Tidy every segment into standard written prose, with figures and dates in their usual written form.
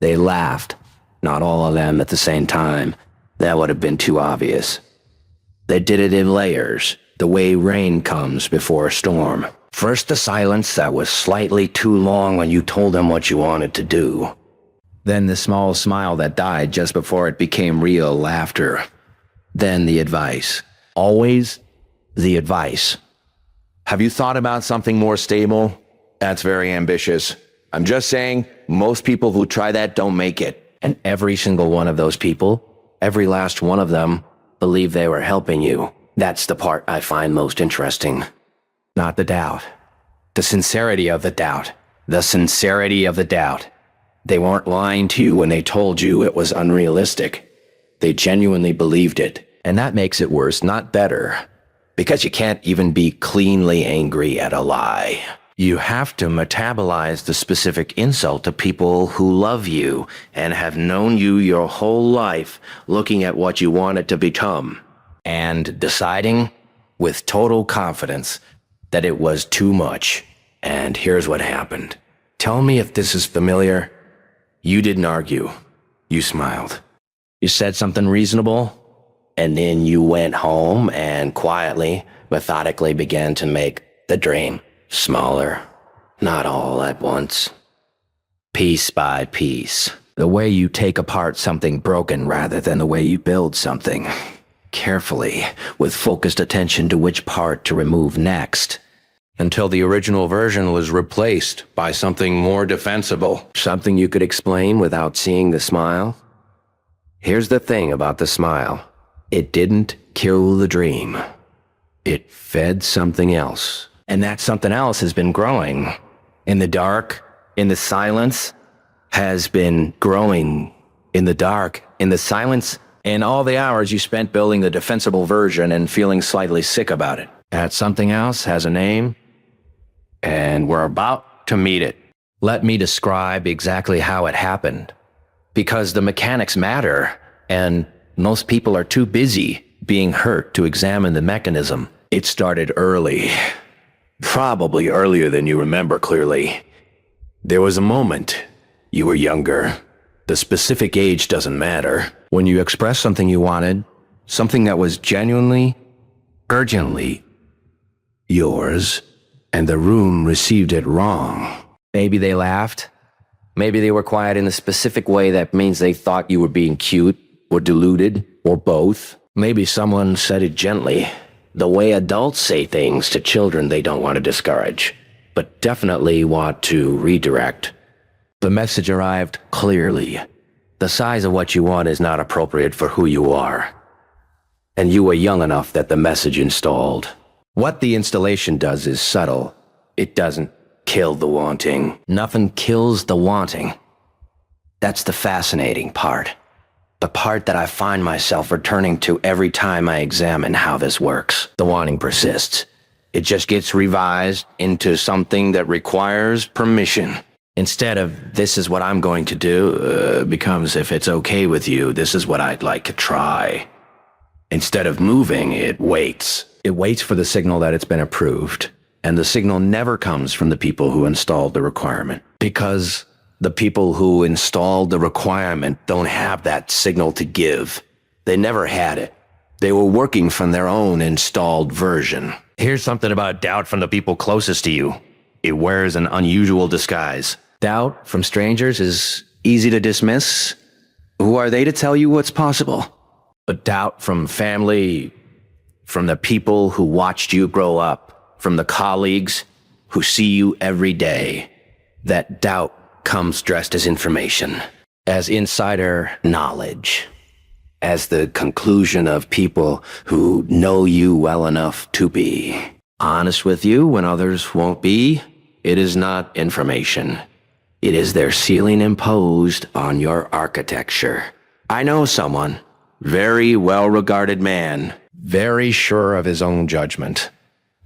They laughed. Not all of them at the same time. That would have been too obvious. They did it in layers, the way rain comes before a storm. First the silence that was slightly too long when you told them what you wanted to do. Then the small smile that died just before it became real laughter. Then the advice. Always the advice. Have you thought about something more stable? That's very ambitious. I'm just saying, most people who try that don't make it. And every single one of those people, every last one of them, believed they were helping you. That's the part I find most interesting. Not the doubt. The sincerity of the doubt. The sincerity of the doubt. They weren't lying to you when they told you it was unrealistic. They genuinely believed it. And that makes it worse, not better. Because you can't even be cleanly angry at a lie. You have to metabolize the specific insult to people who love you and have known you your whole life, looking at what you want it to become, and deciding with total confidence that it was too much. And here's what happened. Tell me if this is familiar. You didn't argue. You smiled. You said something reasonable, and then you went home and quietly, methodically began to make the dream smaller. Not all at once. Piece by piece. The way you take apart something broken rather than the way you build something. Carefully, with focused attention to which part to remove next. Until the original version was replaced by something more defensible. Something you could explain without seeing the smile. Here's the thing about the smile. It didn't kill the dream. It fed something else. And that something else has been growing. In the dark, in the silence, has been growing. In the dark, in the silence, in all the hours you spent building the defensible version and feeling slightly sick about it. That something else has a name, and we're about to meet it. Let me describe exactly how it happened. Because the mechanics matter, and most people are too busy being hurt to examine the mechanism. It started early. Probably earlier than you remember clearly. There was a moment. You were younger. The specific age doesn't matter. When you expressed something you wanted, something that was genuinely, urgently yours, and the room received it wrong. Maybe they laughed. Maybe they were quiet in a specific way that means they thought you were being cute, or deluded, or both. Maybe someone said it gently. The way adults say things to children they don't want to discourage, but definitely want to redirect. The message arrived clearly. The size of what you want is not appropriate for who you are. And you were young enough that the message installed. What the installation does is subtle. It doesn't kill the wanting. Nothing kills the wanting. That's the fascinating part. The part that I find myself returning to every time I examine how this works. The wanting persists. It just gets revised into something that requires permission. Instead of, this is what I'm going to do, becomes, if it's okay with you, this is what I'd like to try. Instead of moving, it waits. It waits for the signal that it's been approved. And the signal never comes from the people who installed the requirement. Because the people who installed the requirement don't have that signal to give. They never had it. They were working from their own installed version. Here's something about doubt from the people closest to you. It wears an unusual disguise. Doubt from strangers is easy to dismiss. Who are they to tell you what's possible? But doubt from family, from the people who watched you grow up, from the colleagues who see you every day, that doubt comes dressed as information, as insider knowledge, as the conclusion of people who know you well enough to be honest with you when others won't be. It is not information. It is their ceiling imposed on your architecture. I know someone, very well-regarded man, very sure of his own judgment,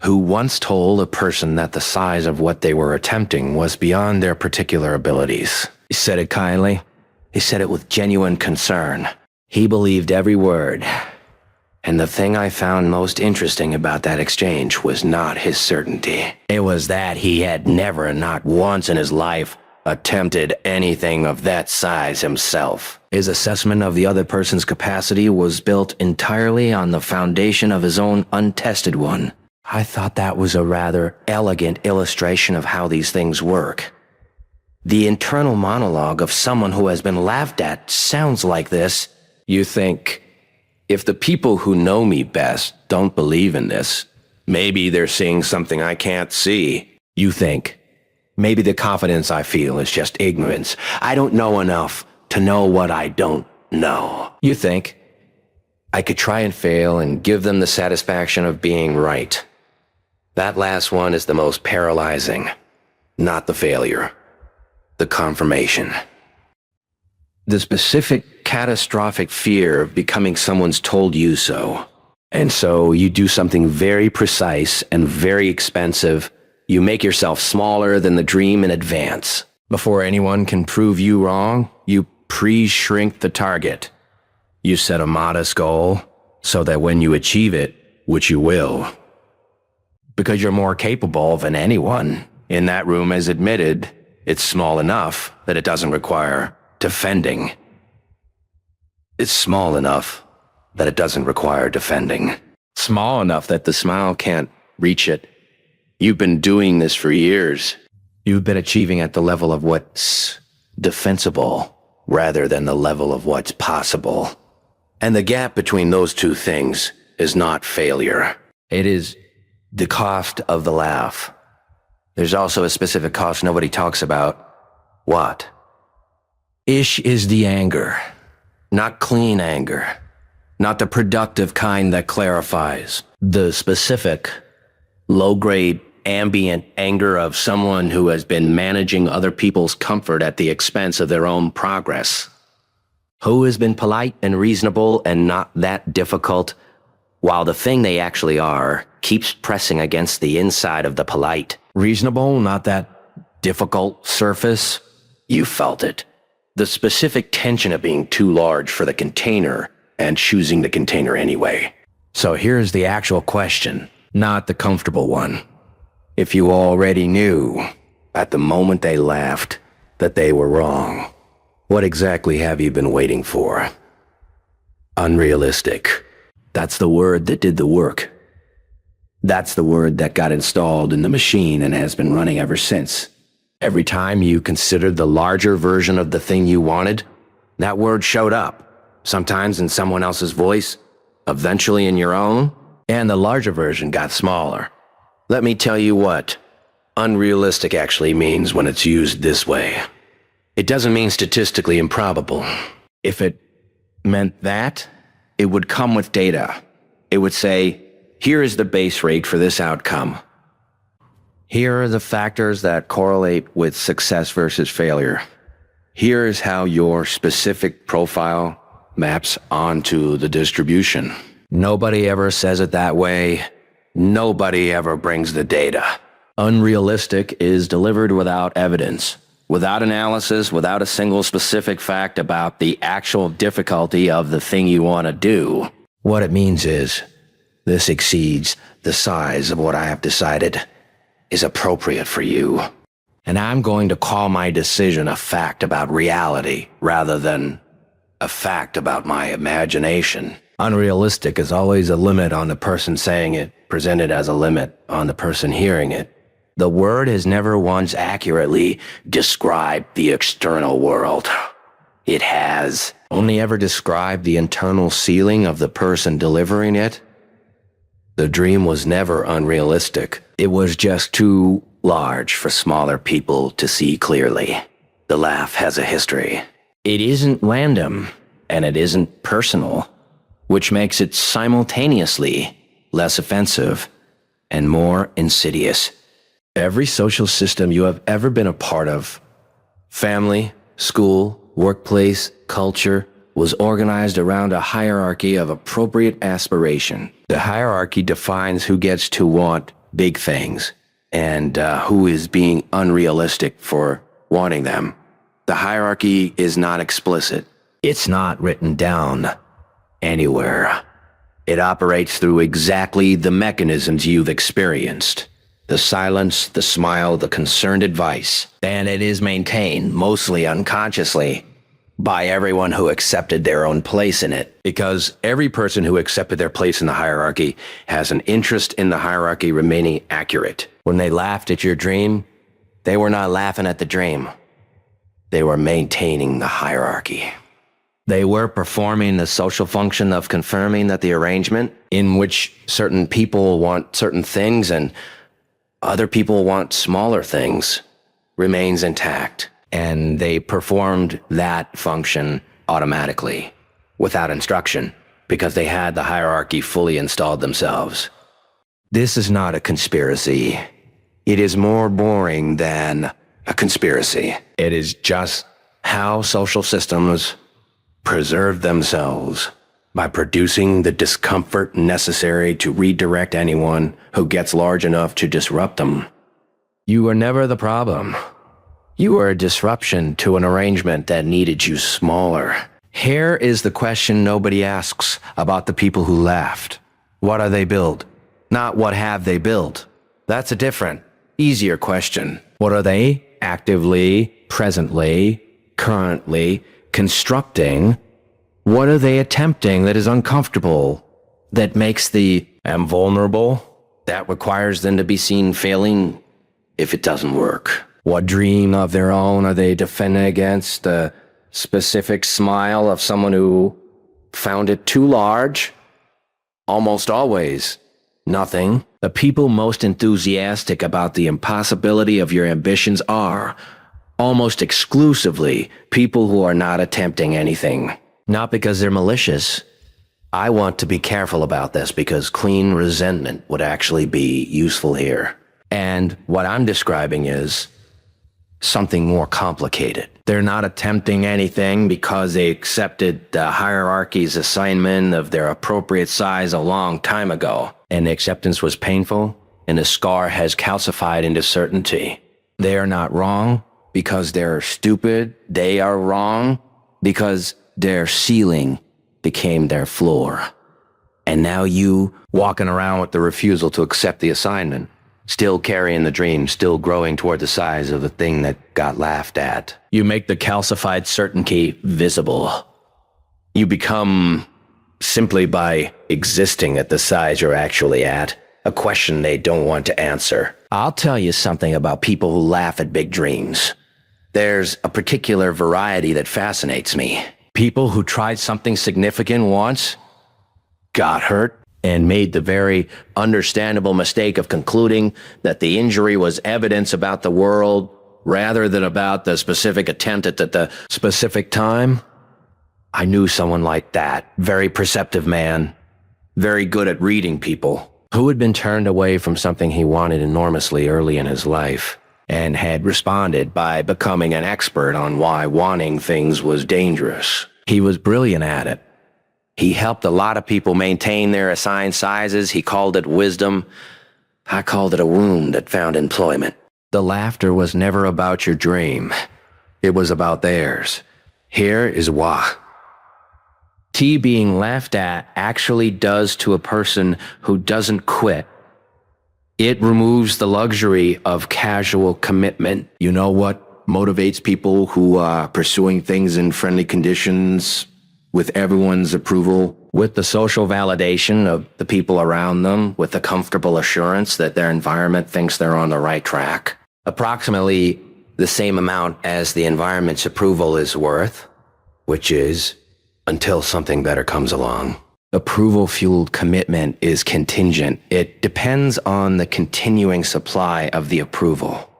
who once told a person that the size of what they were attempting was beyond their particular abilities. He said it kindly. He said it with genuine concern. He believed every word. And the thing I found most interesting about that exchange was not his certainty. It was that he had never, not once in his life, attempted anything of that size himself. His assessment of the other person's capacity was built entirely on the foundation of his own untested one. I thought that was a rather elegant illustration of how these things work. The internal monologue of someone who has been laughed at sounds like this. You think, if the people who know me best don't believe in this, maybe they're seeing something I can't see. You think, maybe the confidence I feel is just ignorance. I don't know enough to know what I don't know. You think, I could try and fail and give them the satisfaction of being right. That last one is the most paralyzing. Not the failure. The confirmation. The specific catastrophic fear of becoming someone's told you so. And so you do something very precise and very expensive. You make yourself smaller than the dream in advance. Before anyone can prove you wrong, you pre-shrink the target. You set a modest goal so that when you achieve it, which you will, because you're more capable than anyone in that room has admitted, it's small enough that it doesn't require defending. It's small enough that it doesn't require defending. Small enough that the smile can't reach it. You've been doing this for years. You've been achieving at the level of what's defensible rather than the level of what's possible. And the gap between those two things is not failure. It is the cost of the laugh. There's also a specific cost nobody talks about. What? Ish is the anger. Not clean anger. Not the productive kind that clarifies. The specific, low-grade, ambient anger of someone who has been managing other people's comfort at the expense of their own progress. Who has been polite and reasonable and not that difficult, while the thing they actually are keeps pressing against the inside of the polite, reasonable, not that difficult surface. You felt it. The specific tension of being too large for the container and choosing the container anyway. So here's the actual question, not the comfortable one. If you already knew, at the moment they laughed, that they were wrong, what exactly have you been waiting for? Unrealistic. That's the word that did the work. That's the word that got installed in the machine and has been running ever since. Every time you considered the larger version of the thing you wanted, that word showed up. Sometimes in someone else's voice, eventually in your own, and the larger version got smaller. Let me tell you what unrealistic actually means when it's used this way. It doesn't mean statistically improbable. If it meant that, it would come with data. It would say, here is the base rate for this outcome. Here are the factors that correlate with success versus failure. Here is how your specific profile maps onto the distribution. Nobody ever says it that way. Nobody ever brings the data. Unrealistic is delivered without evidence, without analysis, without a single specific fact about the actual difficulty of the thing you want to do. What it means is, this exceeds the size of what I have decided is appropriate for you. And I'm going to call my decision a fact about reality rather than a fact about my imagination. Unrealistic is always a limit on the person saying it, presented as a limit on the person hearing it. The word has never once accurately described the external world. It has only ever described the internal ceiling of the person delivering it. The dream was never unrealistic. It was just too large for smaller people to see clearly. The laugh has a history. It isn't random, and it isn't personal, which makes it simultaneously less offensive and more insidious. Every social system you have ever been a part of, family, school, workplace, culture, was organized around a hierarchy of appropriate aspiration. The hierarchy defines who gets to want big things and who is being unrealistic for wanting them. The hierarchy is not explicit. It's not written down anywhere. It operates through exactly the mechanisms you've experienced. the silence, the smile, the concerned advice, and it is maintained, mostly unconsciously, by everyone who accepted their own place in it. Because every person who accepted their place in the hierarchy has an interest in the hierarchy remaining accurate. When they laughed at your dream, they were not laughing at the dream. They were maintaining the hierarchy. They were performing the social function of confirming that the arrangement in which certain people want certain things and other people want smaller things remains intact. And they performed that function automatically, without instruction, because they had the hierarchy fully installed themselves. This is not a conspiracy. It is more boring than a conspiracy. It is just how social systems preserve themselves by producing the discomfort necessary to redirect anyone who gets large enough to disrupt them. You were never the problem. You were a disruption to an arrangement that needed you smaller. Here is the question nobody asks about the people who laughed. What are they built? Not what have they built. That's a different, easier question. What are they actively, presently, currently constructing? What are they attempting that is uncomfortable, that makes the am vulnerable, that requires them to be seen failing if it doesn't work? What dream of their own are they defending against? The specific smile of someone who found it too large? Almost always nothing. The people most enthusiastic about the impossibility of your ambitions are, almost exclusively, people who are not attempting anything. Not because they're malicious. I want to be careful about this because clean resentment would actually be useful here. And what I'm describing is something more complicated. They're not attempting anything because they accepted the hierarchy's assignment of their appropriate size a long time ago, and the acceptance was painful, and the scar has calcified into certainty. They are not wrong because they're stupid. They are wrong because their ceiling became their floor. And now you walking around with the refusal to accept the assignment, still carrying the dream, still growing toward the size of the thing that got laughed at. You make the calcified certainty visible. You become, simply by existing at the size you're actually at, a question they don't want to answer. I'll tell you something about people who laugh at big dreams. There's a particular variety that fascinates me. People who tried something significant once, got hurt, and made the very understandable mistake of concluding that the injury was evidence about the world rather than about the specific attempt at the specific time. I knew someone like that, very perceptive man, very good at reading people, who had been turned away from something he wanted enormously early in his life, and had responded by becoming an expert on why wanting things was dangerous. He was brilliant at it. He helped a lot of people maintain their assigned sizes. He called it wisdom. I called it a wound that found employment. The laughter was never about your dream. It was about theirs. Here is why. T being laughed at actually does to a person who doesn't quit. It removes the luxury of casual commitment. You know what motivates people who are pursuing things in friendly conditions, with everyone's approval, with the social validation of the people around them, with the comfortable assurance that their environment thinks they're on the right track. Approximately the same amount as the environment's approval is worth, which is until something better comes along. Approval-fueled commitment is contingent. It depends on the continuing supply of the approval.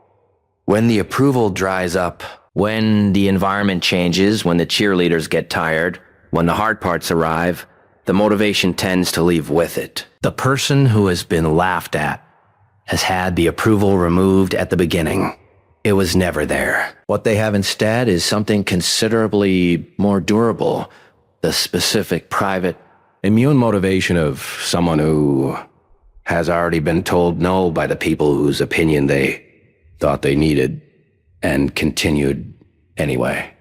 When the approval dries up, when the environment changes, when the cheerleaders get tired, when the hard parts arrive, the motivation tends to leave with it. The person who has been laughed at has had the approval removed at the beginning. It was never there. What they have instead is something considerably more durable, the specific, private, immune motivation of someone who has already been told no by the people whose opinion they thought they needed and continued anyway.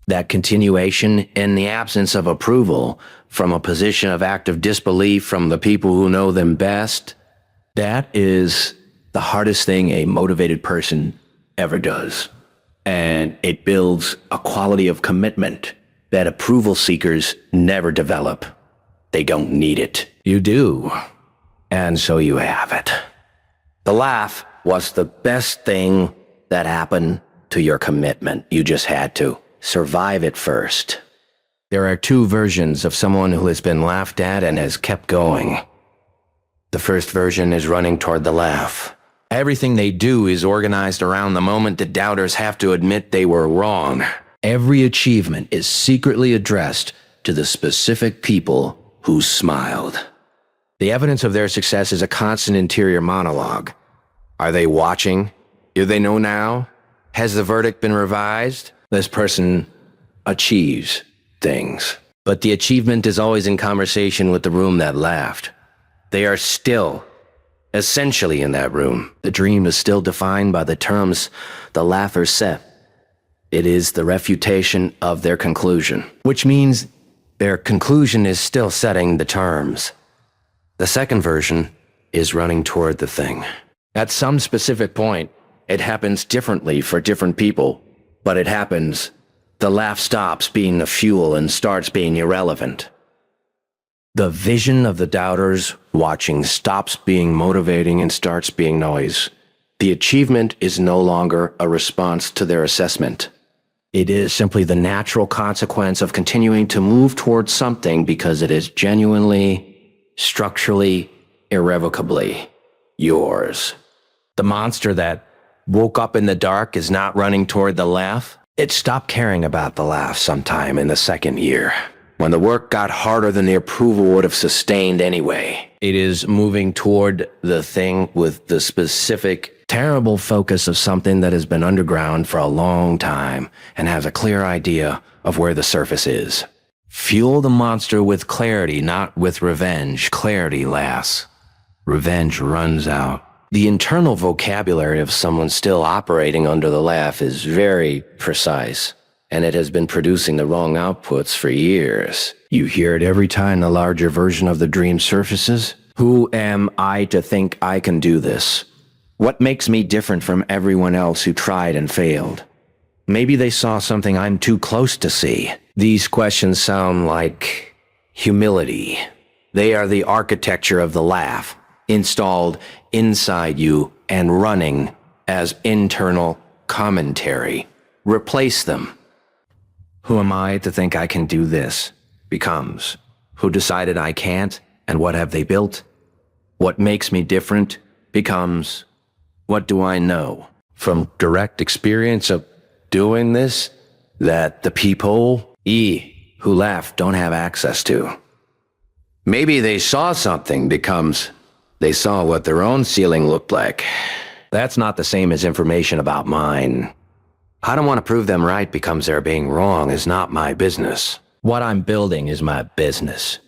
That continuation in the absence of approval from a position of active disbelief from the people who know them best That is the hardest thing a motivated person ever does. And it builds a quality of commitment that approval seekers never develop. They don't need it. You do. And so you have it. The laugh was the best thing that happened to your commitment. You just had to survive it first. There are two versions of someone who has been laughed at and has kept going. The first version is running toward the laugh. Everything they do is organized around the moment the doubters have to admit they were wrong. Every achievement is secretly addressed to the specific people who smiled. The evidence of their success is a constant interior monologue. Are they watching? Do they know now? Has the verdict been revised? This person achieves things. But the achievement is always in conversation with the room that laughed. They are still essentially in that room. The dream is still defined by the terms the laugher set. It is the refutation of their conclusion, which means their conclusion is still setting the terms. The second version is running toward the thing. At some specific point, it happens differently for different people, but it happens. The laugh stops being the fuel and starts being irrelevant. The vision of the doubters watching stops being motivating and starts being noise. The achievement is no longer a response to their assessment. It is simply the natural consequence of continuing to move towards something because it is genuinely, structurally, irrevocably yours. The monster that woke up in the dark is not running toward the laugh. It stopped caring about the laugh sometime in the second year, when the work got harder than the approval would have sustained anyway. It is moving toward the thing with the specific, terrible focus of something that has been underground for a long time and has a clear idea of where the surface is. Fuel the monster with clarity, not with revenge. Clarity lasts. Revenge runs out. The internal vocabulary of someone still operating under the laugh is very precise, and it has been producing the wrong outputs for years. You hear it every time the larger version of the dream surfaces. Who am I to think I can do this? What makes me different from everyone else who tried and failed? Maybe they saw something I'm too close to see. These questions sound like humility. They are the architecture of the laugh, installed inside you and running as internal commentary. Replace them. Who am I to think I can do this? Becomes, who decided I can't, and what have they built? What makes me different? Becomes, what do I know from direct experience of doing this that the people who laugh don't have access to? Maybe they saw something. Becomes, they saw what their own ceiling looked like. That's not the same as information about mine. I don't want to prove them right. Becomes their being wrong is not my business. What I'm building is my business.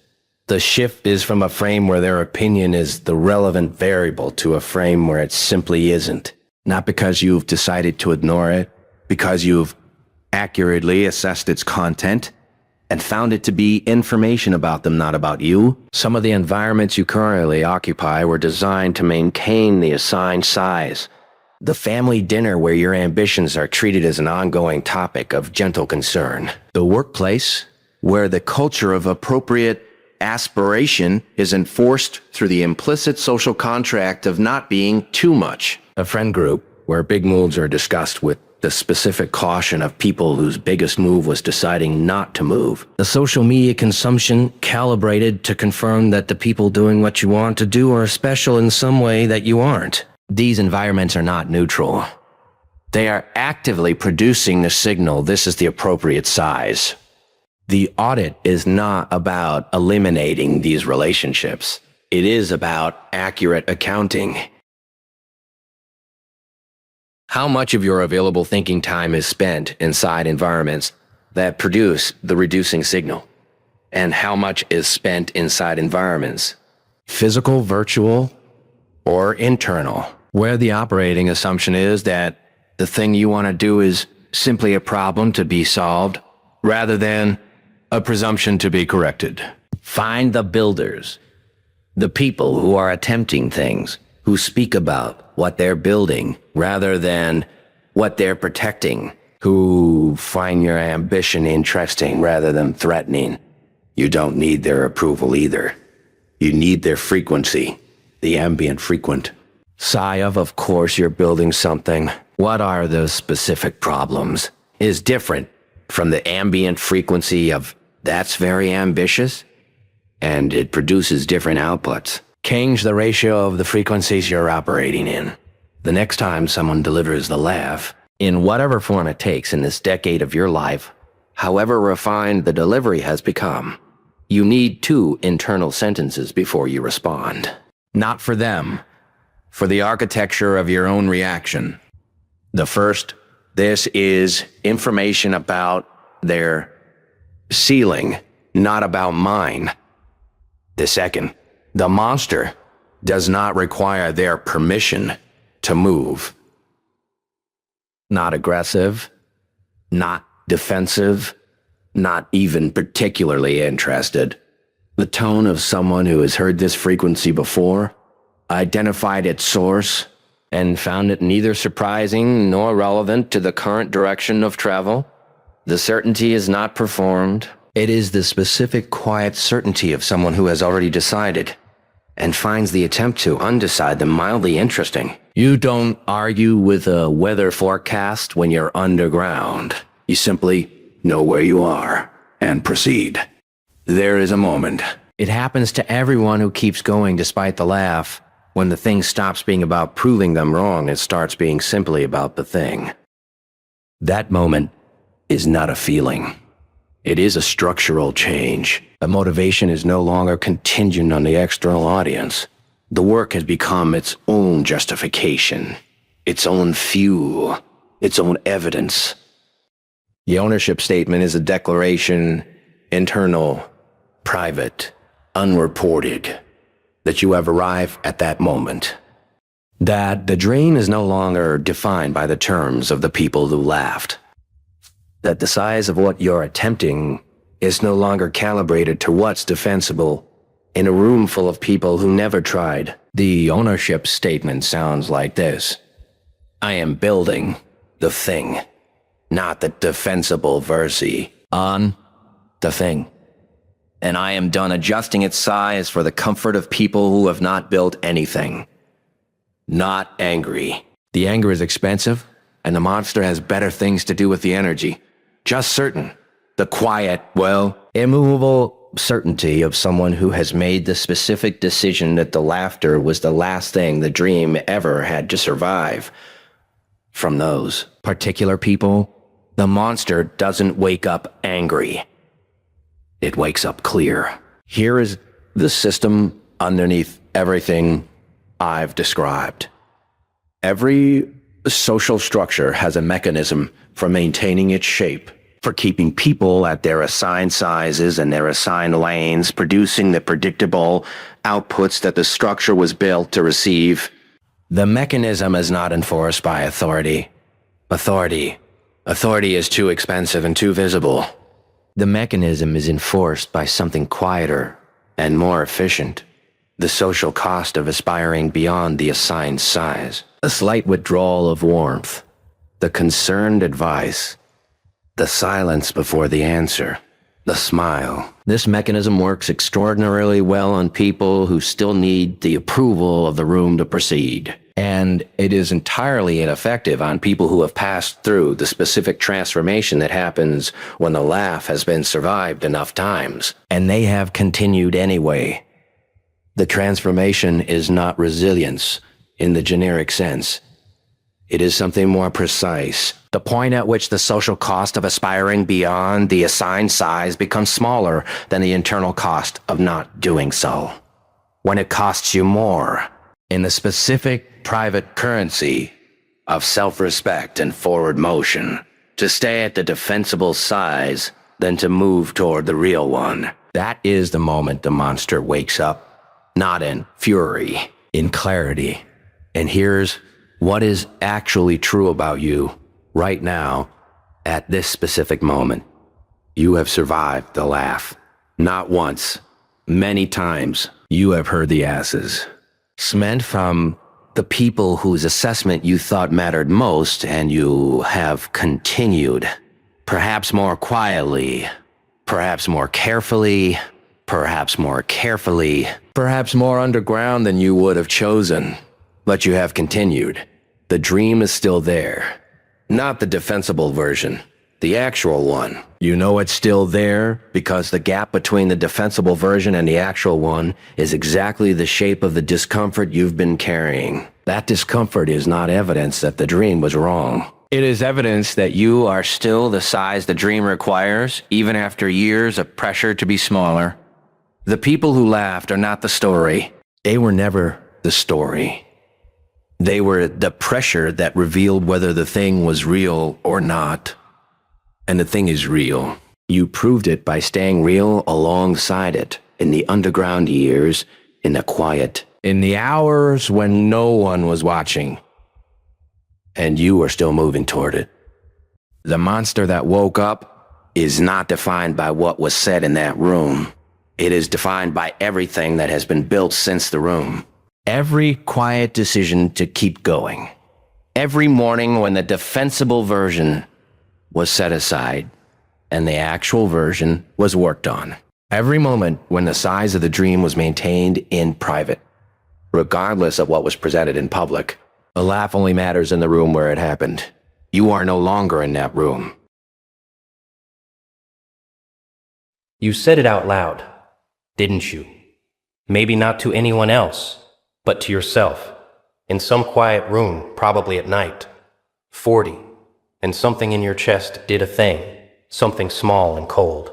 The shift is from a frame where their opinion is the relevant variable to a frame where it simply isn't. Not because you've decided to ignore it, because you've accurately assessed its content and found it to be information about them, not about you. Some of the environments you currently occupy were designed to maintain the assigned size. The family dinner where your ambitions are treated as an ongoing topic of gentle concern. The workplace where the culture of appropriate aspiration is enforced through the implicit social contract of not being too much. A friend group where big moves are discussed with the specific caution of people whose biggest move was deciding not to move. The social media consumption calibrated to confirm that the people doing what you want to do are special in some way that you aren't. These environments are not neutral. They are actively producing the signal this is the appropriate size. The audit is not about eliminating these relationships. It is about accurate accounting. How much of your available thinking time is spent inside environments that produce the reducing signal? And how much is spent inside environments, physical, virtual, or internal, where the operating assumption is that the thing you want to do is simply a problem to be solved, rather than a presumption to be corrected? Find the builders, the people who are attempting things, who speak about what they're building rather than what they're protecting, who find your ambition interesting rather than threatening. You don't need their approval either. You need their frequency, the ambient frequent. Sigh of course you're building something. What are the specific problems? Is different from the ambient frequency of that's very ambitious, and it produces different outputs. Change the ratio of the frequencies you're operating in. The next time someone delivers the laugh, in whatever form it takes in this decade of your life, however refined the delivery has become, you need 2 internal sentences before you respond. Not for them, for the architecture of your own reaction. The first, this is information about their ceiling, not about mine. The second, the monster does not require their permission to move. Not aggressive, not defensive, not even particularly interested. The tone of someone who has heard this frequency before, identified its source, and found it neither surprising nor relevant to the current direction of travel. The certainty is not performed. It is the specific quiet certainty of someone who has already decided, and finds the attempt to undecide them mildly interesting. You don't argue with a weather forecast when you're underground. You simply know where you are and proceed. There is a moment. It happens to everyone who keeps going despite the laugh. When the thing stops being about proving them wrong, it starts being simply about the thing. That moment is not a feeling. It is a structural change. The motivation is no longer contingent on the external audience. The work has become its own justification, its own fuel, its own evidence. The ownership statement is a declaration, internal, private, unreported, that you have arrived at that moment. That the dream is no longer defined by the terms of the people who laughed. That the size of what you're attempting is no longer calibrated to what's defensible in a room full of people who never tried. The ownership statement sounds like this. I am building the thing, not the defensible versi, on the thing. And I am done adjusting its size for the comfort of people who have not built anything. Not angry. The anger is expensive, and the monster has better things to do with the energy. Just certain. The quiet, immovable certainty of someone who has made the specific decision that the laughter was the last thing the dream ever had to survive. From those particular people, the monster doesn't wake up angry. It wakes up clear. Here is the system underneath everything I've described. Every social structure has a mechanism for maintaining its shape, for keeping people at their assigned sizes and their assigned lanes, producing the predictable outputs that the structure was built to receive. The mechanism is not enforced by authority. Authority is too expensive and too visible. The mechanism is enforced by something quieter and more efficient. The social cost of aspiring beyond the assigned size. A slight withdrawal of warmth. The concerned advice. The silence before the answer. The smile. This mechanism works extraordinarily well on people who still need the approval of the room to proceed. And it is entirely ineffective on people who have passed through the specific transformation that happens when the laugh has been survived enough times, and they have continued anyway. The transformation is not resilience in the generic sense. It is something more precise. The point at which the social cost of aspiring beyond the assigned size becomes smaller than the internal cost of not doing so. When it costs you more in the specific private currency of self-respect and forward motion to stay at the defensible size than to move toward the real one. That is the moment the monster wakes up, not in fury, in clarity. And here's what is actually true about you right now at this specific moment. You have survived the laugh. Not once, many times you have heard the asses. Cement from the people whose assessment you thought mattered most, and you have continued. Perhaps more quietly, perhaps more carefully, perhaps more carefully, perhaps more underground than you would have chosen. But you have continued. The dream is still there. Not the defensible version, the actual one. You know it's still there because the gap between the defensible version and the actual one is exactly the shape of the discomfort you've been carrying. That discomfort is not evidence that the dream was wrong. It is evidence that you are still the size the dream requires, even after years of pressure to be smaller. The people who laughed are not the story. They were never the story. They were the pressure that revealed whether the thing was real or not. And the thing is real. You proved it by staying real alongside it, in the underground years, in the quiet, in the hours when no one was watching. And you are still moving toward it. The monster that woke up is not defined by what was said in that room. It is defined by everything that has been built since the room. Every quiet decision to keep going. Every morning when the defensible version was set aside and the actual version was worked on. Every moment when the size of the dream was maintained in private, regardless of what was presented in public. A laugh only matters in the room where it happened. You are no longer in that room. You said it out loud, didn't you? Maybe not to anyone else, but to yourself, in some quiet room, probably at night. 40, and something in your chest did a thing, something small and cold.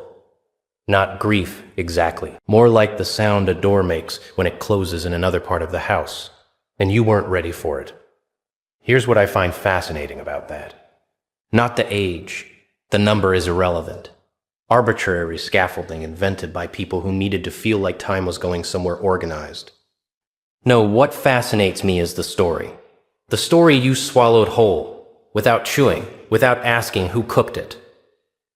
Not grief, exactly. More like the sound a door makes when it closes in another part of the house, and you weren't ready for it. Here's what I find fascinating about that. Not the age. The number is irrelevant. Arbitrary scaffolding invented by people who needed to feel like time was going somewhere organized. No, what fascinates me is the story. The story you swallowed whole, without chewing, without asking who cooked it.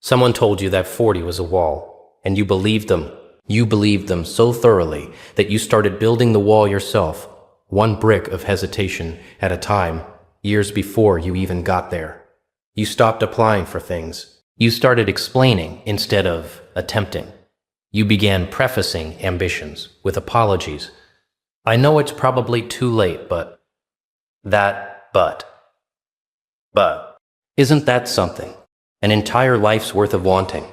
Someone told you that 40 was a wall, and you believed them. You believed them so thoroughly that you started building the wall yourself, one brick of hesitation at a time, years before you even got there. You stopped applying for things. You started explaining instead of attempting. You began prefacing ambitions with apologies. I know it's probably too late, but isn't that something? An entire life's worth of wanting,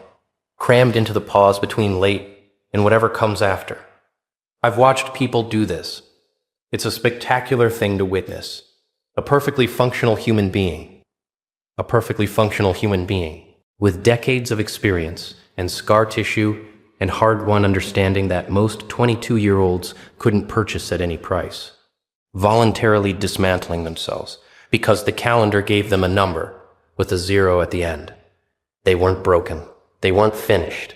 crammed into the pause between late and whatever comes after. I've watched people do this. It's a spectacular thing to witness. A perfectly functional human being. A perfectly functional human being with decades of experience and scar tissue and hard-won understanding that most 22-year-olds couldn't purchase at any price. Voluntarily dismantling themselves because the calendar gave them a number with a 0 at the end. They weren't broken. They weren't finished.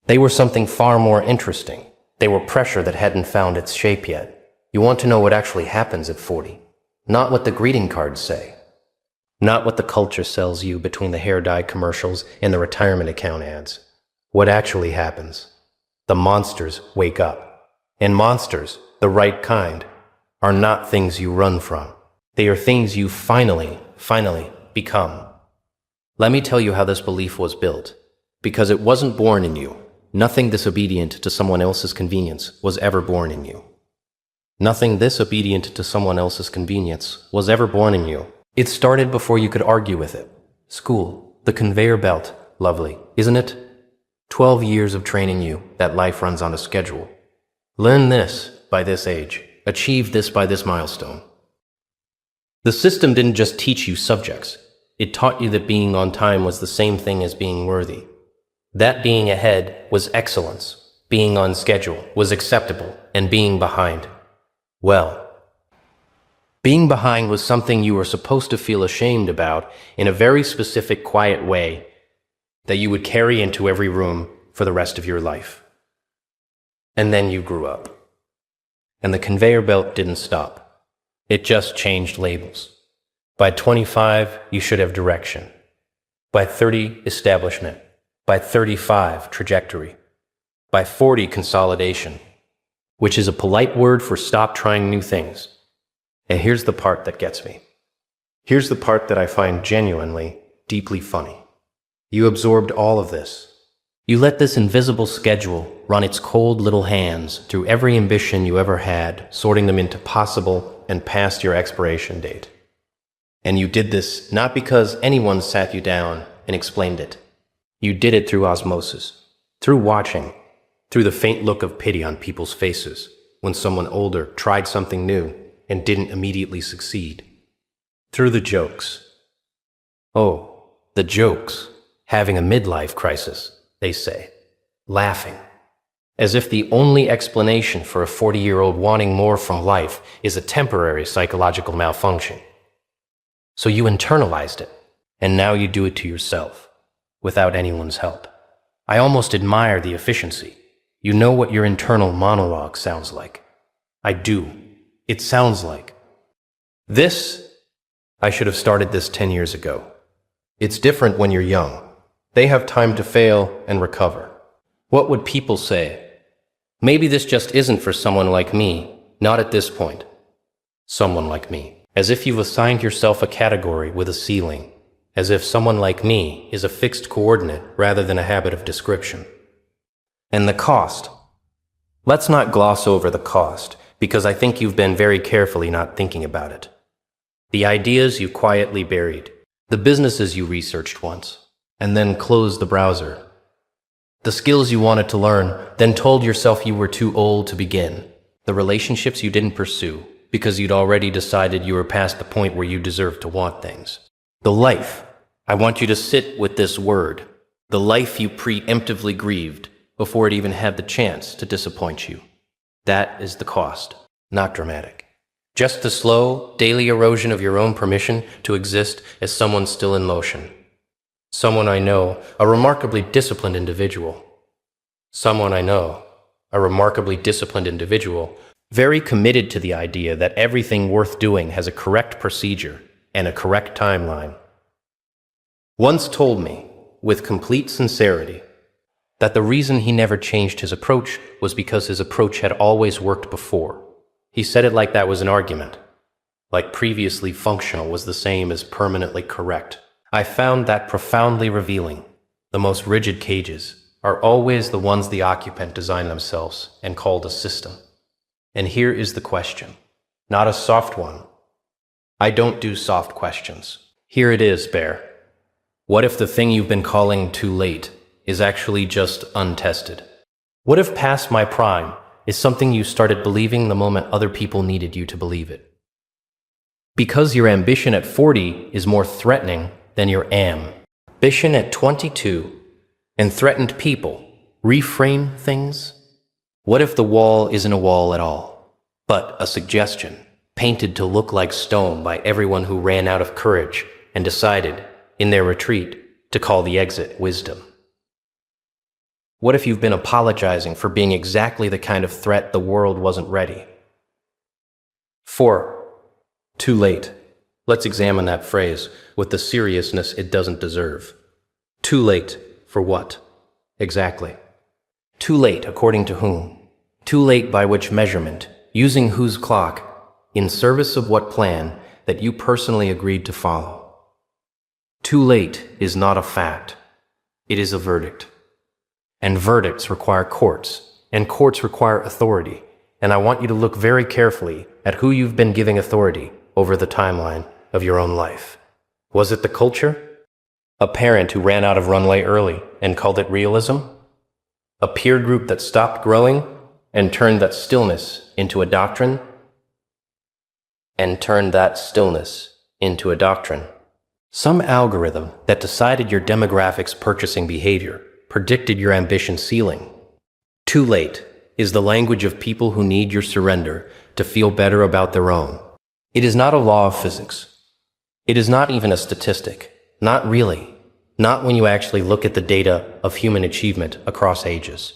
They were something far more interesting. They were pressure that hadn't found its shape yet. You want to know what actually happens at 40. Not what the greeting cards say. Not what the culture sells you between the hair dye commercials and the retirement account ads. What actually happens? The monsters wake up. And monsters, the right kind, are not things you run from. They are things you finally become. Let me tell you how this belief was built. Because it wasn't born in you. Nothing disobedient to someone else's convenience was ever born in you. Nothing this obedient to someone else's convenience was ever born in you. It started before you could argue with it. School, the conveyor belt, lovely, isn't it? 12 years of training you that life runs on a schedule. Learn this by this age. Achieve this by this milestone. The system didn't just teach you subjects. It taught you that being on time was the same thing as being worthy. That being ahead was excellence. Being on schedule was acceptable, and being behind, well, being behind was something you were supposed to feel ashamed about in a very specific, quiet way that you would carry into every room for the rest of your life. And then you grew up. And the conveyor belt didn't stop. It just changed labels. By 25, you should have direction. By 30, establishment. By 35, trajectory. By 40, consolidation, which is a polite word for stop trying new things. And here's the part that gets me. Here's the part that I find genuinely, deeply funny. You absorbed all of this. You let this invisible schedule run its cold little hands through every ambition you ever had, sorting them into possible and past your expiration date. And you did this not because anyone sat you down and explained it. You did it through osmosis, through watching, through the faint look of pity on people's faces when someone older tried something new and didn't immediately succeed. Through the jokes. Oh, the jokes. Having a midlife crisis, they say. Laughing. As if the only explanation for a 40-year-old wanting more from life is a temporary psychological malfunction. So you internalized it, and now you do it to yourself, without anyone's help. I almost admire the efficiency. You know what your internal monologue sounds like. I do. It sounds like. I should have started this 10 years ago. It's different when you're young. They have time to fail and recover. What would people say? Maybe this just isn't for someone like me, not at this point. Someone like me. As if you've assigned yourself a category with a ceiling. As if someone like me is a fixed coordinate rather than a habit of description. And the cost. Let's not gloss over the cost, because I think you've been very carefully not thinking about it. The ideas you quietly buried. The businesses you researched once, and then closed the browser. The skills you wanted to learn, then told yourself you were too old to begin. The relationships you didn't pursue, because you'd already decided you were past the point where you deserved to want things. The life. I want you to sit with this word. The life you preemptively grieved before it even had the chance to disappoint you. That is the cost, not dramatic. Just the slow, daily erosion of your own permission to exist as someone still in motion. Someone I know, a remarkably disciplined individual. Someone I know, a remarkably disciplined individual, very committed to the idea that everything worth doing has a correct procedure and a correct timeline. Once told me, with complete sincerity, that the reason he never changed his approach was because his approach had always worked before. He said it like that was an argument, like previously functional was the same as permanently correct. I found that profoundly revealing. The most rigid cages are always the ones the occupant designed themselves and called a system. And here is the question, not a soft one. I don't do soft questions. Here it is, Bear. What if the thing you've been calling too late is actually just untested? What if past my prime is something you started believing the moment other people needed you to believe it? Because your ambition at 40 is more threatening than your ambition at 22 and threatened people reframe things? What if the wall isn't a wall at all, but a suggestion painted to look like stone by everyone who ran out of courage and decided, in their retreat, to call the exit wisdom? What if you've been apologizing for being exactly the kind of threat the world wasn't ready? 4. Too late. Let's examine that phrase with the seriousness it doesn't deserve. Too late for what? Exactly. Too late according to whom? Too late by which measurement? Using whose clock? In service of what plan that you personally agreed to follow? Too late is not a fact. It is a verdict. And verdicts require courts, and courts require authority. And I want you to look very carefully at who you've been giving authority over the timeline of your own life. Was it the culture? A parent who ran out of runway early and called it realism? A peer group that stopped growing and turned that stillness into a doctrine? Some algorithm that decided your demographics purchasing behavior, predicted your ambition ceiling. Too late is the language of people who need your surrender to feel better about their own. It is not a law of physics. It is not even a statistic. Not really. Not when you actually look at the data of human achievement across ages,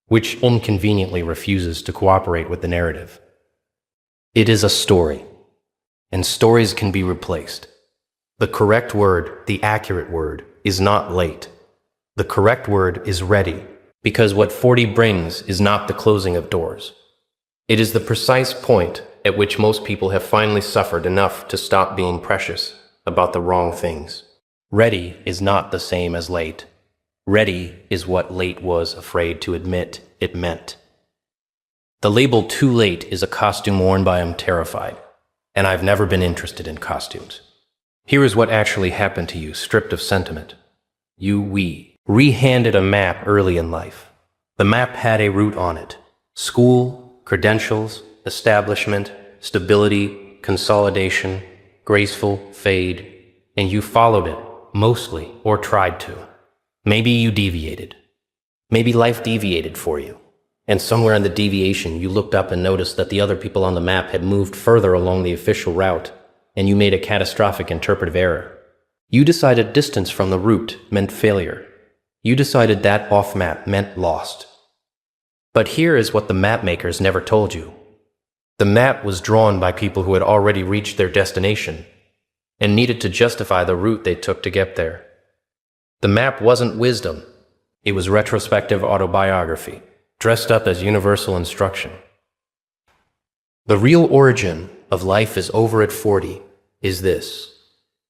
which inconveniently refuses to cooperate with the narrative. It is a story, and stories can be replaced. The correct word, the accurate word, is not late. The correct word is ready, because what 40 brings is not the closing of doors. It is the precise point at which most people have finally suffered enough to stop being precious about the wrong things. Ready is not the same as late. Ready is what late was afraid to admit it meant. The label too late is a costume worn by I'm terrified, and I've never been interested in costumes. Here is what actually happened to you, stripped of sentiment. We re-handed a map early in life. The map had a route on it. School, credentials, establishment, stability, consolidation, graceful fade, and you followed it, mostly, or tried to. Maybe you deviated. Maybe life deviated for you. And somewhere in the deviation, you looked up and noticed that the other people on the map had moved further along the official route, and you made a catastrophic interpretive error. You decided distance from the route meant failure. You decided that off-map meant lost. But here is what the map makers never told you. The map was drawn by people who had already reached their destination and needed to justify the route they took to get there. The map wasn't wisdom. It was retrospective autobiography, dressed up as universal instruction. The real origin of life is over at 40 is this.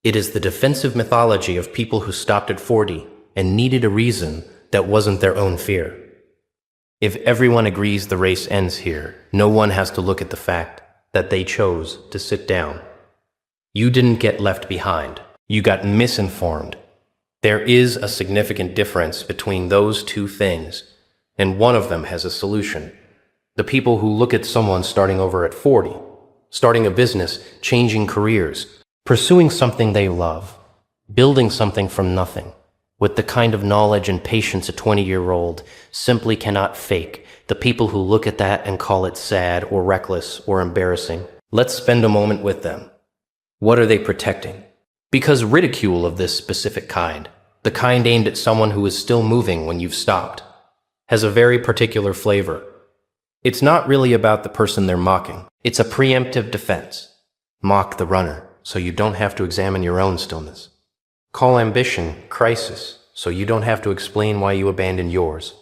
It is the defensive mythology of people who stopped at 40 and needed a reason that wasn't their own fear. If everyone agrees the race ends here, no one has to look at the fact that they chose to sit down. You didn't get left behind. You got misinformed. There is a significant difference between those two things, and one of them has a solution. The people who look at someone starting over at 40, starting a business, changing careers, pursuing something they love, building something from nothing, with the kind of knowledge and patience a 20-year-old simply cannot fake. The people who look at that and call it sad or reckless or embarrassing. Let's spend a moment with them. What are they protecting? Because ridicule of this specific kind, the kind aimed at someone who is still moving when you've stopped, has a very particular flavor. It's not really about the person they're mocking. It's a preemptive defense. Mock the runner, so you don't have to examine your own stillness. Call ambition crisis, so you don't have to explain why you abandoned yours.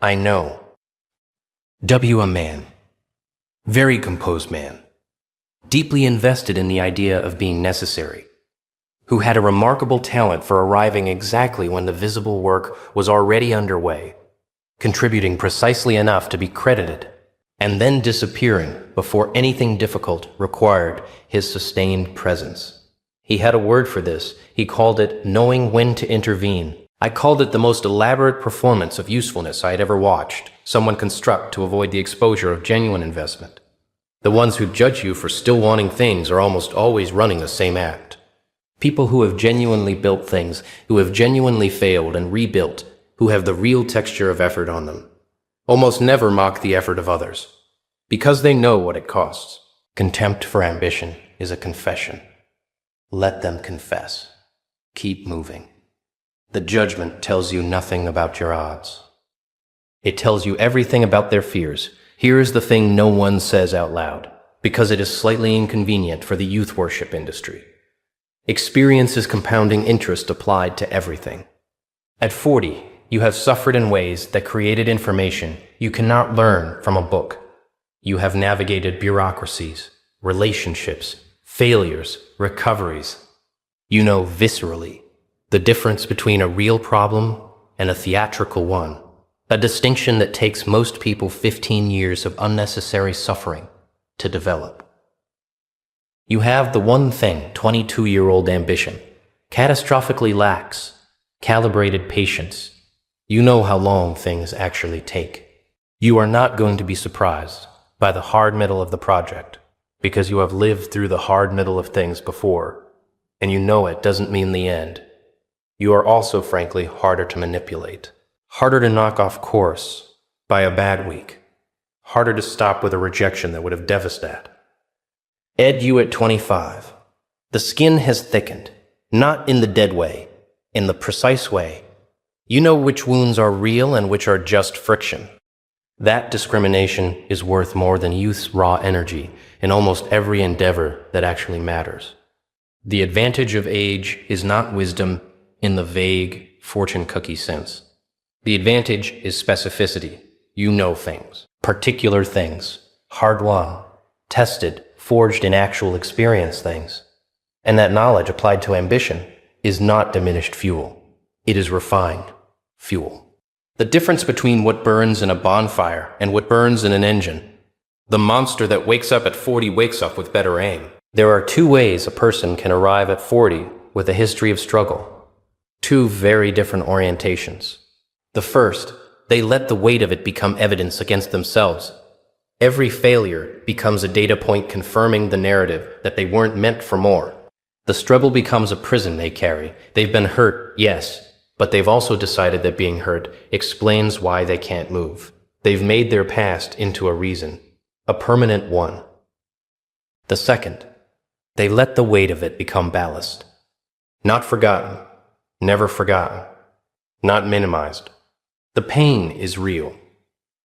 I know. A man. Very composed man. Deeply invested in the idea of being necessary. Who had a remarkable talent for arriving exactly when the visible work was already underway, contributing precisely enough to be credited, and then disappearing before anything difficult required his sustained presence. He had a word for this. He called it knowing when to intervene. I called it the most elaborate performance of usefulness I had ever watched someone construct to avoid the exposure of genuine investment. The ones who judge you for still wanting things are almost always running the same act. People who have genuinely built things, who have genuinely failed and rebuilt, who have the real texture of effort on them, almost never mock the effort of others, because they know what it costs. Contempt for ambition is a confession. Let them confess. Keep moving. The judgment tells you nothing about your odds. It tells you everything about their fears. Here is the thing no one says out loud, because it is slightly inconvenient for the youth worship industry. Experience is compounding interest applied to everything. At 40, you have suffered in ways that created information you cannot learn from a book. You have navigated bureaucracies, relationships, failures, recoveries. You know viscerally the difference between a real problem and a theatrical one, a distinction that takes most people 15 years of unnecessary suffering to develop. You have the one thing 22-year-old ambition catastrophically lacks: calibrated patience. You know how long things actually take. You are not going to be surprised by the hard middle of the project because you have lived through the hard middle of things before, and you know it doesn't mean the end. You are also, frankly, harder to manipulate, harder to knock off course by a bad week, harder to stop with a rejection that would have devastated. You at 25. The skin has thickened, not in the dead way, in the precise way. You know which wounds are real and which are just friction. That discrimination is worth more than youth's raw energy in almost every endeavor that actually matters. The advantage of age is not wisdom in the vague fortune cookie sense. The advantage is specificity. You know things, particular things, hard won, tested, forged in actual experience things. And that knowledge applied to ambition is not diminished fuel. It is refined fuel. The difference between what burns in a bonfire and what burns in an engine. The monster that wakes up at 40 wakes up with better aim. There are two ways a person can arrive at 40 with a history of struggle. Two very different orientations. The first, they let the weight of it become evidence against themselves. Every failure becomes a data point confirming the narrative that they weren't meant for more. The struggle becomes a prison they carry. They've been hurt, yes, but they've also decided that being hurt explains why they can't move. They've made their past into a reason, a permanent one. The second, they let the weight of it become ballast. Not forgotten, never forgotten, not minimized. The pain is real.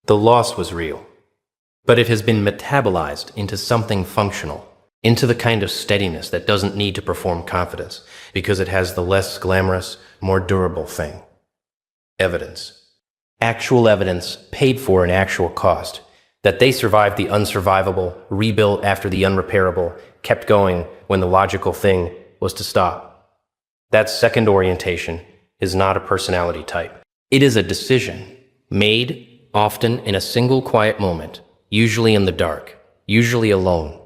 The loss was real. But it has been metabolized into something functional, into the kind of steadiness that doesn't need to perform confidence because it has the less glamorous, more durable thing. Evidence. Actual evidence paid for an actual cost. That they survived the unsurvivable, rebuilt after the unrepairable, kept going when the logical thing was to stop. That second orientation is not a personality type. It is a decision made often in a single quiet moment, usually in the dark, usually alone,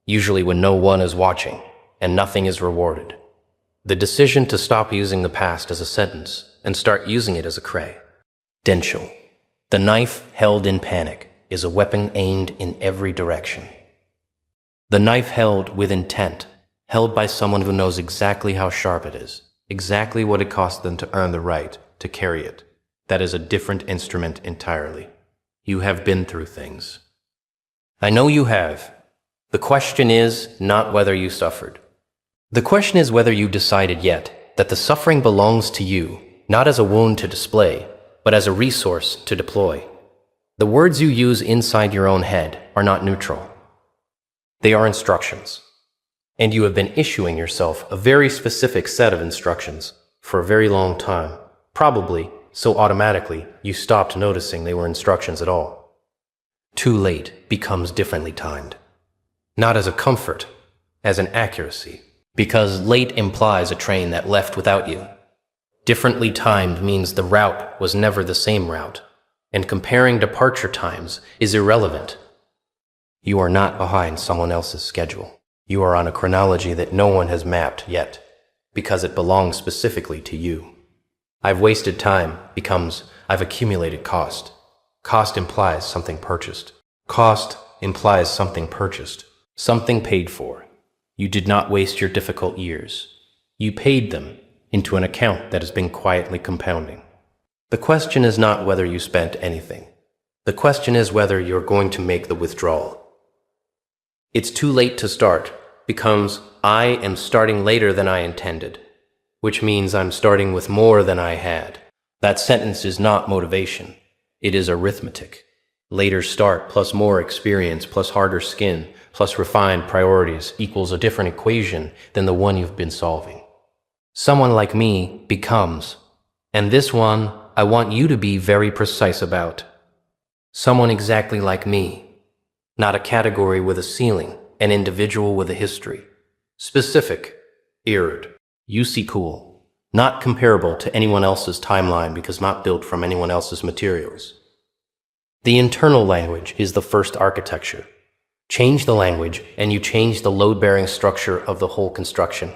usually when no one is watching and nothing is rewarded. The decision to stop using the past as a sentence and start using it as a credential. The knife held in panic is a weapon aimed in every direction. The knife held with intent, held by someone who knows exactly how sharp it is, exactly what it costs them to earn the right to carry it. That is a different instrument entirely. You have been through things. I know you have. The question is not whether you suffered. The question is whether you decided yet that the suffering belongs to you, not as a wound to display, but as a resource to deploy. The words you use inside your own head are not neutral. They are instructions. And you have been issuing yourself a very specific set of instructions for a very long time, probably so automatically you stopped noticing they were instructions at all. Too late becomes differently timed. Not as a comfort, as an accuracy, because late implies a train that left without you. Differently timed means the route was never the same route, and comparing departure times is irrelevant. You are not behind someone else's schedule. You are on a chronology that no one has mapped yet, because it belongs specifically to you. I've wasted time becomes I've accumulated cost. Cost implies something purchased. Cost implies something purchased, something paid for. You did not waste your difficult years. You paid them into an account that has been quietly compounding. The question is not whether you spent anything. The question is whether you're going to make the withdrawal. It's too late to start becomes I am starting later than I intended, which means I'm starting with more than I had. That sentence is not motivation. It is arithmetic. Later start plus more experience plus harder skin plus refined priorities equals a different equation than the one you've been solving. Someone like me becomes, and this one I want you to be very precise about. Someone exactly like me. Not a category with a ceiling, an individual with a history. Specific, eered, you see cool. Not comparable to anyone else's timeline because not built from anyone else's materials. The internal language is the first architecture. Change the language and you change the load-bearing structure of the whole construction.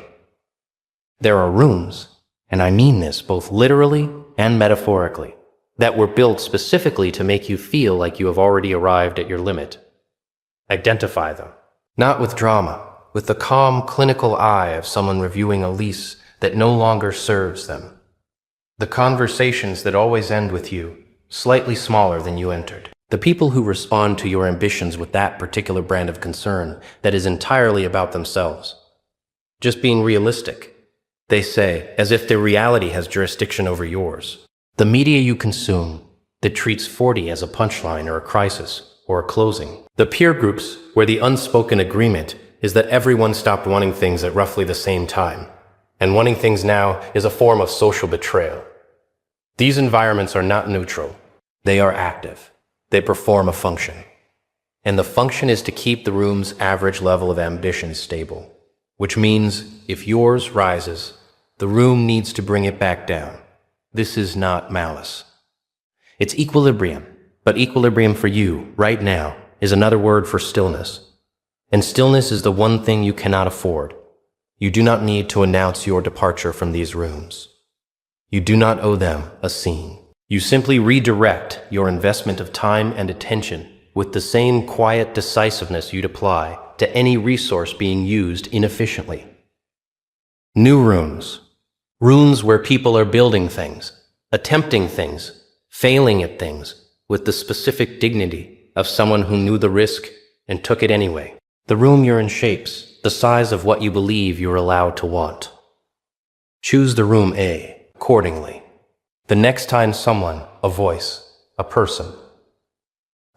There are rooms, and I mean this both literally and metaphorically, that were built specifically to make you feel like you have already arrived at your limit. Identify them, not with drama, with the calm, clinical eye of someone reviewing a lease that no longer serves them. The conversations that always end with you, slightly smaller than you entered. The people who respond to your ambitions with that particular brand of concern that is entirely about themselves. Just being realistic, they say, as if their reality has jurisdiction over yours. The media you consume that treats 40 as a punchline or a crisis or a closing. The peer groups where the unspoken agreement is that everyone stopped wanting things at roughly the same time, and wanting things now is a form of social betrayal. These environments are not neutral. They are active. They perform a function. And the function is to keep the room's average level of ambition stable, which means if yours rises, the room needs to bring it back down. This is not malice. It's equilibrium, but equilibrium for you, right now, is another word for stillness. And stillness is the one thing you cannot afford. You do not need to announce your departure from these rooms. You do not owe them a scene. You simply redirect your investment of time and attention with the same quiet decisiveness you'd apply to any resource being used inefficiently. New rooms. Rooms where people are building things, attempting things, failing at things, with the specific dignity of someone who knew the risk and took it anyway. The room you're in shapes the size of what you believe you're allowed to want. Choose the room A accordingly. The next time someone, a voice, a person,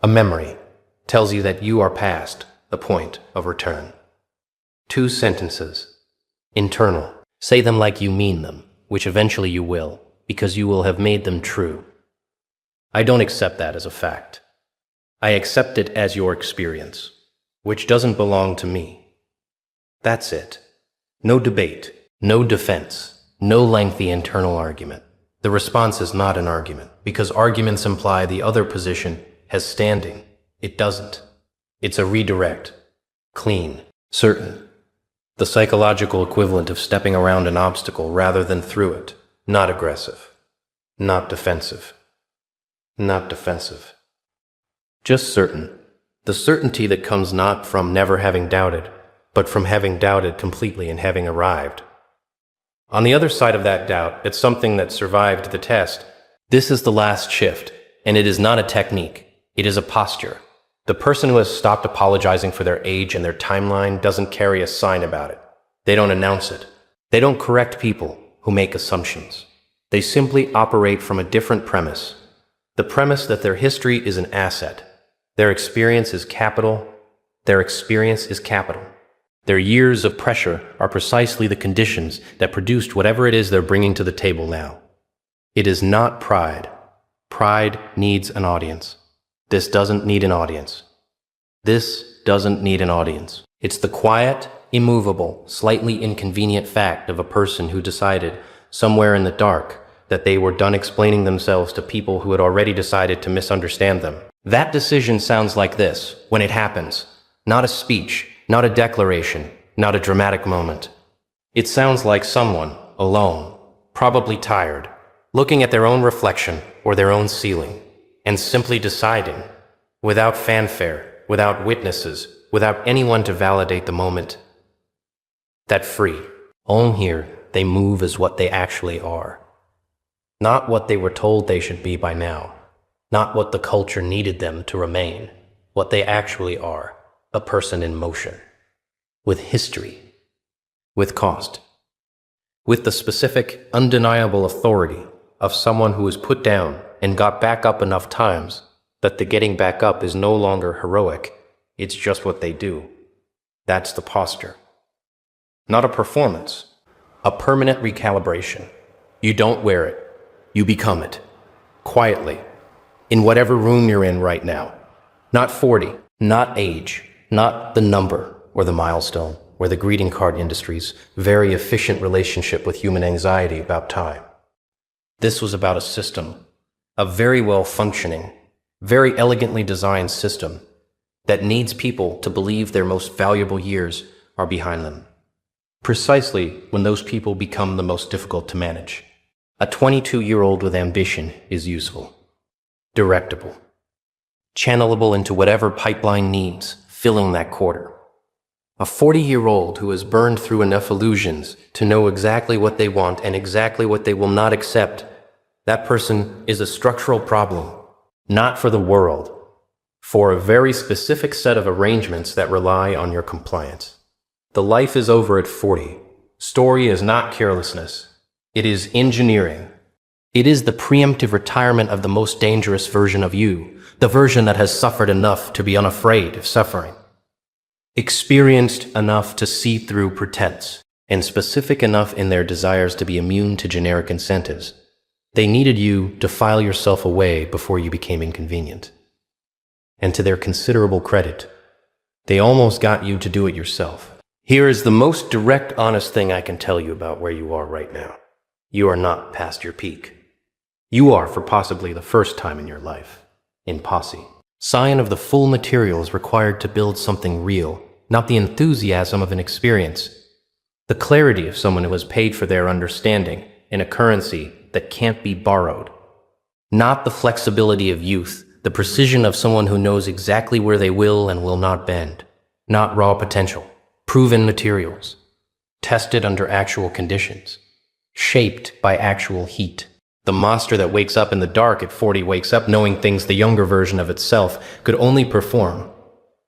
a memory, tells you that you are past the point of return. 2 sentences. Internal. Say them like you mean them, which eventually you will, because you will have made them true. I don't accept that as a fact. I accept it as your experience, which doesn't belong to me. That's it. No debate, no defense, no lengthy internal argument. The response is not an argument, because arguments imply the other position has standing. It doesn't. It's a redirect. Clean. Certain. The psychological equivalent of stepping around an obstacle rather than through it. Not aggressive. Not defensive. Not defensive. Just certain. The certainty that comes not from never having doubted, but from having doubted completely and having arrived. On the other side of that doubt, it's something that survived the test. This is the last shift, and it is not a technique. It is a posture. The person who has stopped apologizing for their age and their timeline doesn't carry a sign about it. They don't announce it. They don't correct people who make assumptions. They simply operate from a different premise. The premise that their history is an asset. Their experience is capital. Their experience is capital. Their years of pressure are precisely the conditions that produced whatever it is they're bringing to the table now. It is not pride. Pride needs an audience. This doesn't need an audience. This doesn't need an audience. It's the quiet, immovable, slightly inconvenient fact of a person who decided, somewhere in the dark, that they were done explaining themselves to people who had already decided to misunderstand them. That decision sounds like this when it happens. Not a speech, not a declaration, not a dramatic moment. It sounds like someone, alone, probably tired, looking at their own reflection or their own ceiling, and simply deciding, without fanfare, without witnesses, without anyone to validate the moment, that free. On here, they move as what they actually are. Not what they were told they should be by now. Not what the culture needed them to remain. What they actually are. A person in motion. With history. With cost. With the specific, undeniable authority of someone who was put down and got back up enough times that the getting back up is no longer heroic. It's just what they do. That's the posture. Not a performance. A permanent recalibration. You don't wear it. You become it. Quietly. In whatever room you're in right now. Not 40. Not age. Not the number or the milestone or the greeting card industry's very efficient relationship with human anxiety about time. This was about a system. A very well functioning, very elegantly designed system that needs people to believe their most valuable years are behind them. Precisely when those people become the most difficult to manage. A 22-year-old with ambition is useful. Directable. Channelable into whatever pipeline needs, filling that quarter. A 40-year-old who has burned through enough illusions to know exactly what they want and exactly what they will not accept, that person is a structural problem, not for the world, for a very specific set of arrangements that rely on your compliance. The life is over at 40. Story is not carelessness. It is engineering. It is the preemptive retirement of the most dangerous version of you, the version that has suffered enough to be unafraid of suffering. Experienced enough to see through pretense, and specific enough in their desires to be immune to generic incentives. They needed you to file yourself away before you became inconvenient. And to their considerable credit, they almost got you to do it yourself. Here is the most direct, honest thing I can tell you about where you are right now. You are not past your peak. You are, for possibly the first time in your life, in posse. Scion of the full materials required to build something real, not the enthusiasm of an experience. The clarity of someone who has paid for their understanding in a currency that can't be borrowed. Not the flexibility of youth, the precision of someone who knows exactly where they will and will not bend. Not raw potential, proven materials, tested under actual conditions, shaped by actual heat. The monster that wakes up in the dark at 40 wakes up knowing things the younger version of itself could only perform.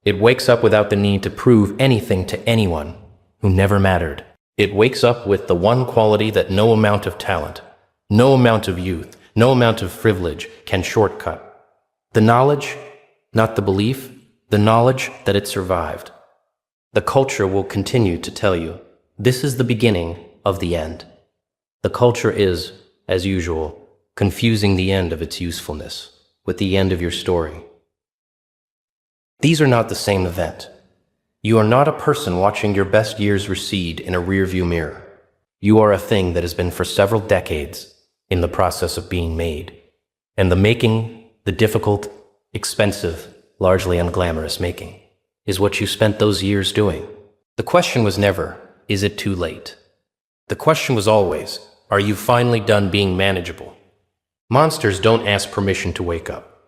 It wakes up without the need to prove anything to anyone who never mattered. It wakes up with the one quality that no amount of talent, no amount of youth, no amount of privilege can shortcut. The knowledge, not the belief, the knowledge that it survived. The culture will continue to tell you, this is the beginning of the end. The culture is, as usual, confusing the end of its usefulness with the end of your story. These are not the same event. You are not a person watching your best years recede in a rearview mirror. You are a thing that has been for several decades in the process of being made. And the making, the difficult, expensive, largely unglamorous making, is what you spent those years doing. The question was never, is it too late? The question was always, are you finally done being manageable? Monsters don't ask permission to wake up.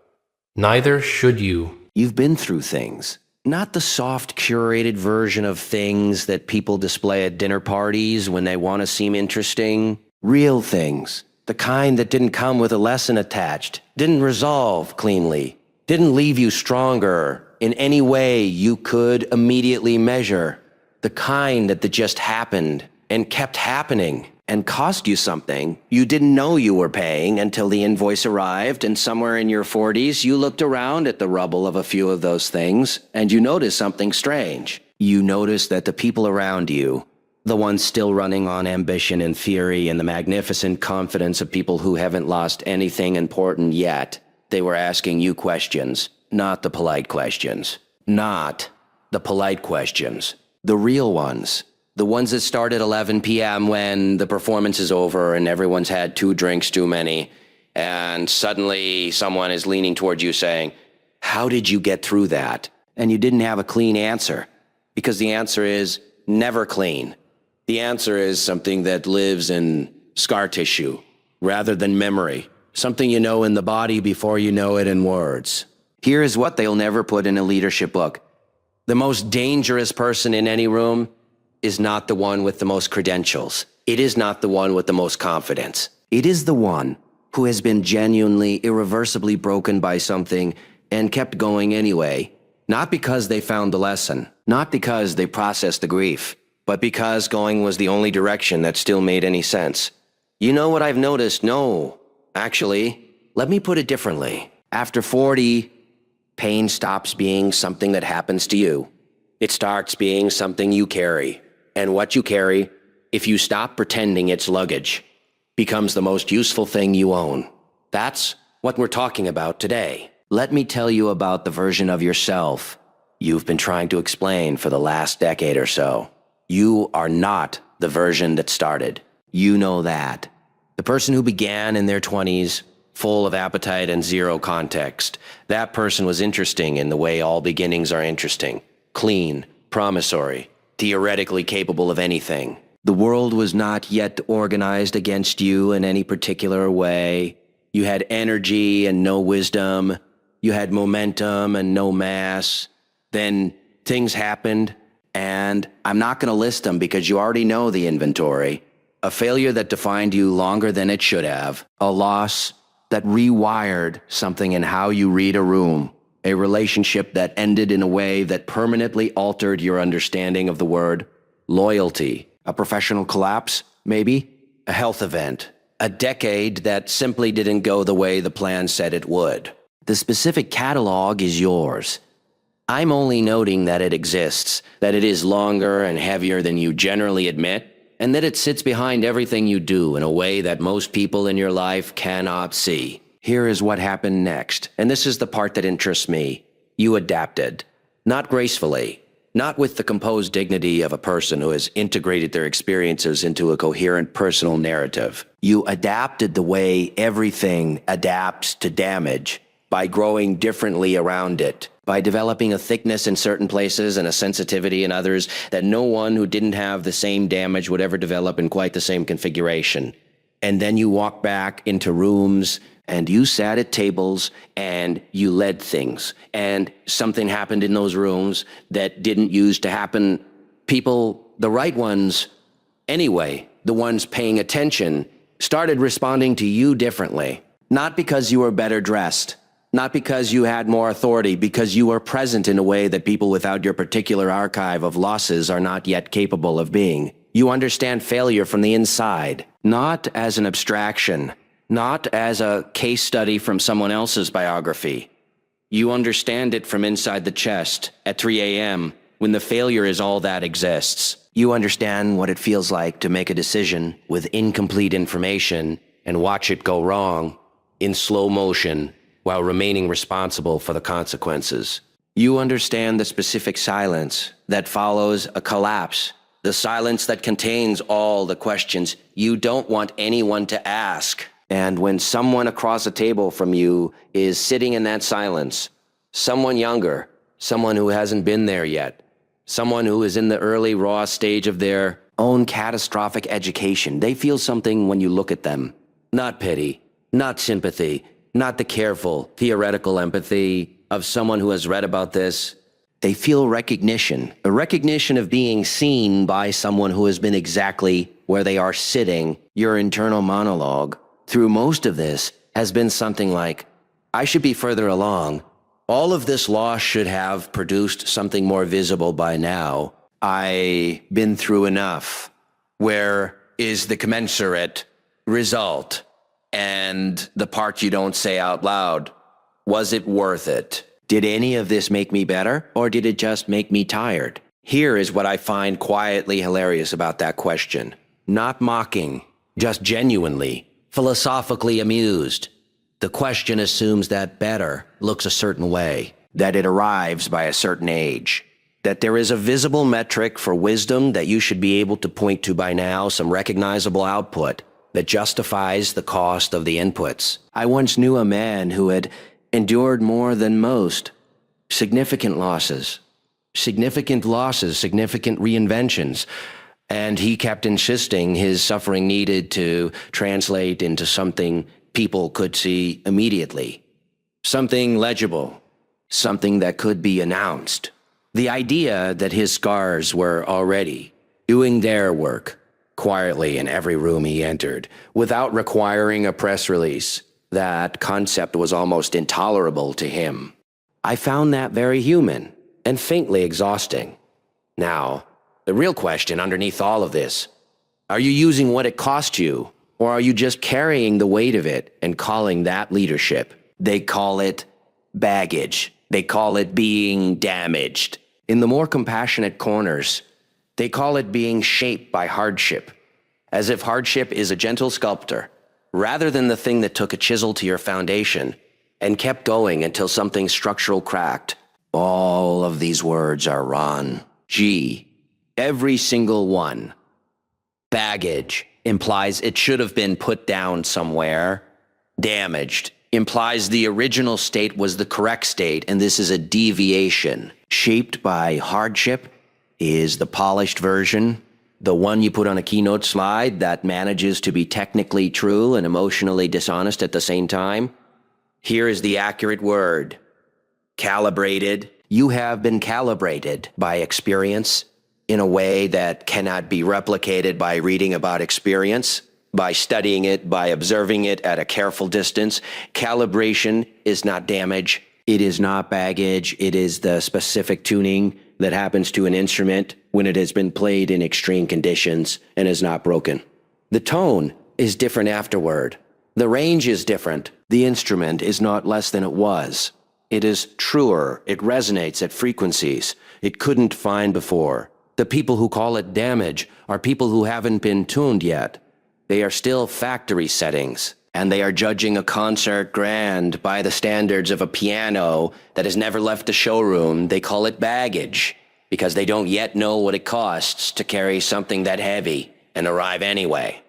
Neither should you. You've been through things. Not the soft, curated version of things that people display at dinner parties when they want to seem interesting. Real things. The kind that didn't come with a lesson attached, didn't resolve cleanly, didn't leave you stronger in any way you could immediately measure. The kind that just happened and kept happening and cost you something you didn't know you were paying until the invoice arrived, and somewhere in your 40s you looked around at the rubble of a few of those things and you noticed something strange. You noticed that the people around you, the ones still running on ambition and theory and the magnificent confidence of people who haven't lost anything important yet, they were asking you questions, not the polite questions. Not the polite questions. The real ones. The ones that start at 11 p.m. when the performance is over and everyone's had 2 drinks too many, and suddenly someone is leaning towards you saying, how did you get through that? And you didn't have a clean answer, because the answer is never clean. The answer is something that lives in scar tissue rather than memory, something you know in the body before you know it in words. Here is what they'll never put in a leadership book. The most dangerous person in any room is not the one with the most credentials. It is not the one with the most confidence. It is the one who has been genuinely, irreversibly broken by something and kept going anyway, not because they found the lesson, not because they processed the grief, but because going was the only direction that still made any sense. You know what I've noticed? No, actually, let me put it differently. After 40, pain stops being something that happens to you. It starts being something you carry. And what you carry, if you stop pretending it's luggage, becomes the most useful thing you own. That's what we're talking about today. Let me tell you about the version of yourself you've been trying to explain for the last decade or so. You are not the version that started. You know that. The person who began in their 20s, full of appetite and zero context. That person was interesting in the way all beginnings are interesting. Clean, promissory, theoretically capable of anything. The world was not yet organized against you in any particular way. You had energy and no wisdom. You had momentum and no mass. Then things happened, and I'm not going to list them because you already know the inventory. A failure that defined you longer than it should have. A loss that rewired something in how you read a room. A relationship that ended in a way that permanently altered your understanding of the word loyalty. A professional collapse, maybe? A health event. A decade that simply didn't go the way the plan said it would. The specific catalog is yours. I'm only noting that it exists, that it is longer and heavier than you generally admit, and that it sits behind everything you do in a way that most people in your life cannot see. Here is what happened next, and this is the part that interests me. You adapted. Not gracefully. Not with the composed dignity of a person who has integrated their experiences into a coherent personal narrative. You adapted the way everything adapts to damage by growing differently around it, by developing a thickness in certain places and a sensitivity in others that no one who didn't have the same damage would ever develop in quite the same configuration. And then you walk back into rooms and you sat at tables and you led things. And something happened in those rooms that didn't used to happen. People, the right ones, anyway, the ones paying attention, started responding to you differently. Not because you were better dressed, not because you had more authority, because you were present in a way that people without your particular archive of losses are not yet capable of being. You understand failure from the inside, not as an abstraction, not as a case study from someone else's biography. You understand it from inside the chest at 3 a.m. when the failure is all that exists. You understand what it feels like to make a decision with incomplete information and watch it go wrong in slow motion while remaining responsible for the consequences. You understand the specific silence that follows a collapse, the silence that contains all the questions you don't want anyone to ask. And when someone across a table from you is sitting in that silence, someone younger, someone who hasn't been there yet, someone who is in the early raw stage of their own catastrophic education, they feel something when you look at them. Not pity, not sympathy, not the careful, theoretical empathy of someone who has read about this. They feel recognition, a recognition of being seen by someone who has been exactly where they are sitting. Your internal monologue through most of this has been something like, I should be further along. All of this loss should have produced something more visible by now. I've been through enough. Where is the commensurate result? And the part you don't say out loud, was it worth it? Did any of this make me better, or did it just make me tired? Here is what I find quietly hilarious about that question. Not mocking, just genuinely, philosophically amused. The question assumes that better looks a certain way, that it arrives by a certain age, that there is a visible metric for wisdom that you should be able to point to by now, some recognizable output that justifies the cost of the inputs. I once knew a man who had endured more than most. Significant losses, significant reinventions. And he kept insisting his suffering needed to translate into something people could see immediately. Something legible, something that could be announced. The idea that his scars were already doing their work, quietly in every room he entered, without requiring a press release. That concept was almost intolerable to him. I found that very human and faintly exhausting. Now, the real question underneath all of this, are you using what it cost you, or are you just carrying the weight of it and calling that leadership? They call it baggage. They call it being damaged. In the more compassionate corners, they call it being shaped by hardship, as if hardship is a gentle sculptor, rather than the thing that took a chisel to your foundation and kept going until something structural cracked. All of these words are Ron G. Every single one. Baggage implies it should have been put down somewhere. Damaged implies the original state was the correct state, and this is a deviation. Shaped by hardship is the polished version, the one you put on a keynote slide that manages to be technically true and emotionally dishonest at the same time. Here is the accurate word. Calibrated. You have been calibrated by experience in a way that cannot be replicated by reading about experience, by studying it, by observing it at a careful distance. Calibration is not damage. It is not baggage. It is the specific tuning that happens to an instrument when it has been played in extreme conditions and is not broken. The tone is different afterward. The range is different. The instrument is not less than it was. It is truer. It resonates at frequencies it couldn't find before. The people who call it damage are people who haven't been tuned yet. They are still factory settings. and they are judging a concert grand by the standards of a piano that has never left the showroom, they call it baggage, because they don't yet know what it costs to carry something that heavy and arrive anyway.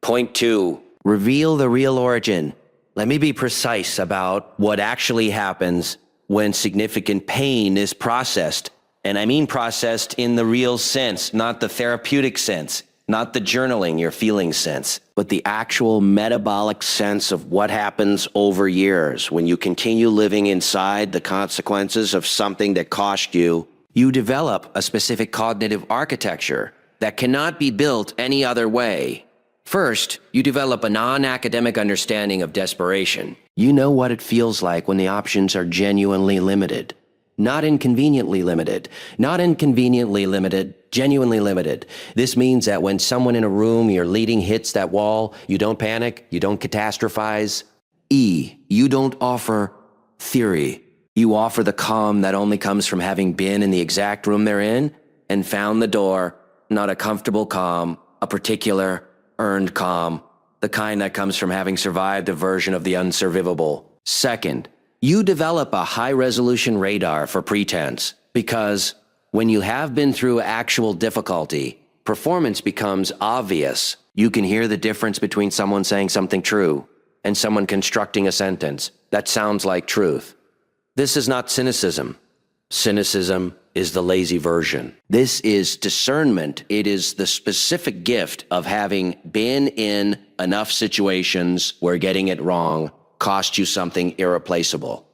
Point 2. Reveal the real origin. Let me be precise about what actually happens when significant pain is processed. And I mean processed in the real sense, not the therapeutic sense, not the journaling, your feeling sense, but the actual metabolic sense of what happens over years when you continue living inside the consequences of something that cost you. You develop a specific cognitive architecture that cannot be built any other way. First, you develop a non-academic understanding of desperation. You know what it feels like when the options are genuinely limited. Not inconveniently limited. Not inconveniently limited, genuinely limited. This means that when someone in a room you're leading hits that wall, you don't panic, you don't catastrophize. You don't offer theory. You offer the calm that only comes from having been in the exact room they're in and found the door, not a comfortable calm, a particular earned calm, the kind that comes from having survived a version of the unsurvivable. Second, you develop a high-resolution radar for pretense, because when you have been through actual difficulty, performance becomes obvious. You can hear the difference between someone saying something true and someone constructing a sentence that sounds like truth. This is not cynicism. Cynicism is the lazy version. This is discernment. It is the specific gift of having been in enough situations where getting it wrong cost you something irreplaceable.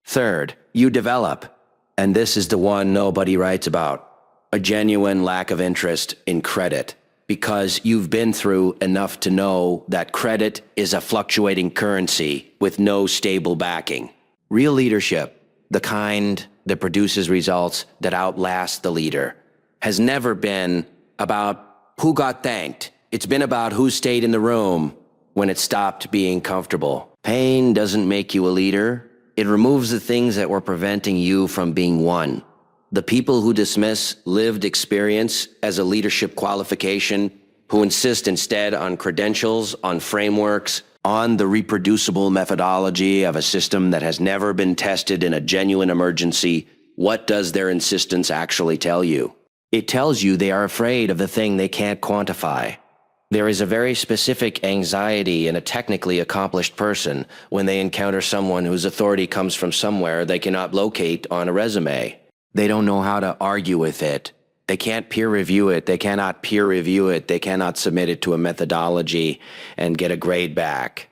Third, you develop, and this is the one nobody writes about, a genuine lack of interest in credit, because you've been through enough to know that credit is a fluctuating currency with no stable backing. Real leadership, the kind that produces results that outlast the leader, has never been about who got thanked. It's been about who stayed in the room when it stopped being comfortable. Pain doesn't make you a leader. It removes the things that were preventing you from being one. The people who dismiss lived experience as a leadership qualification, who insist instead on credentials, on frameworks, on the reproducible methodology of a system that has never been tested in a genuine emergency, what does their insistence actually tell you? It tells you they are afraid of the thing they can't quantify. There is a very specific anxiety in a technically accomplished person when they encounter someone whose authority comes from somewhere they cannot locate on a resume. They don't know how to argue with it. They can't peer review it. They cannot peer review it. They cannot submit it to a methodology and get a grade back.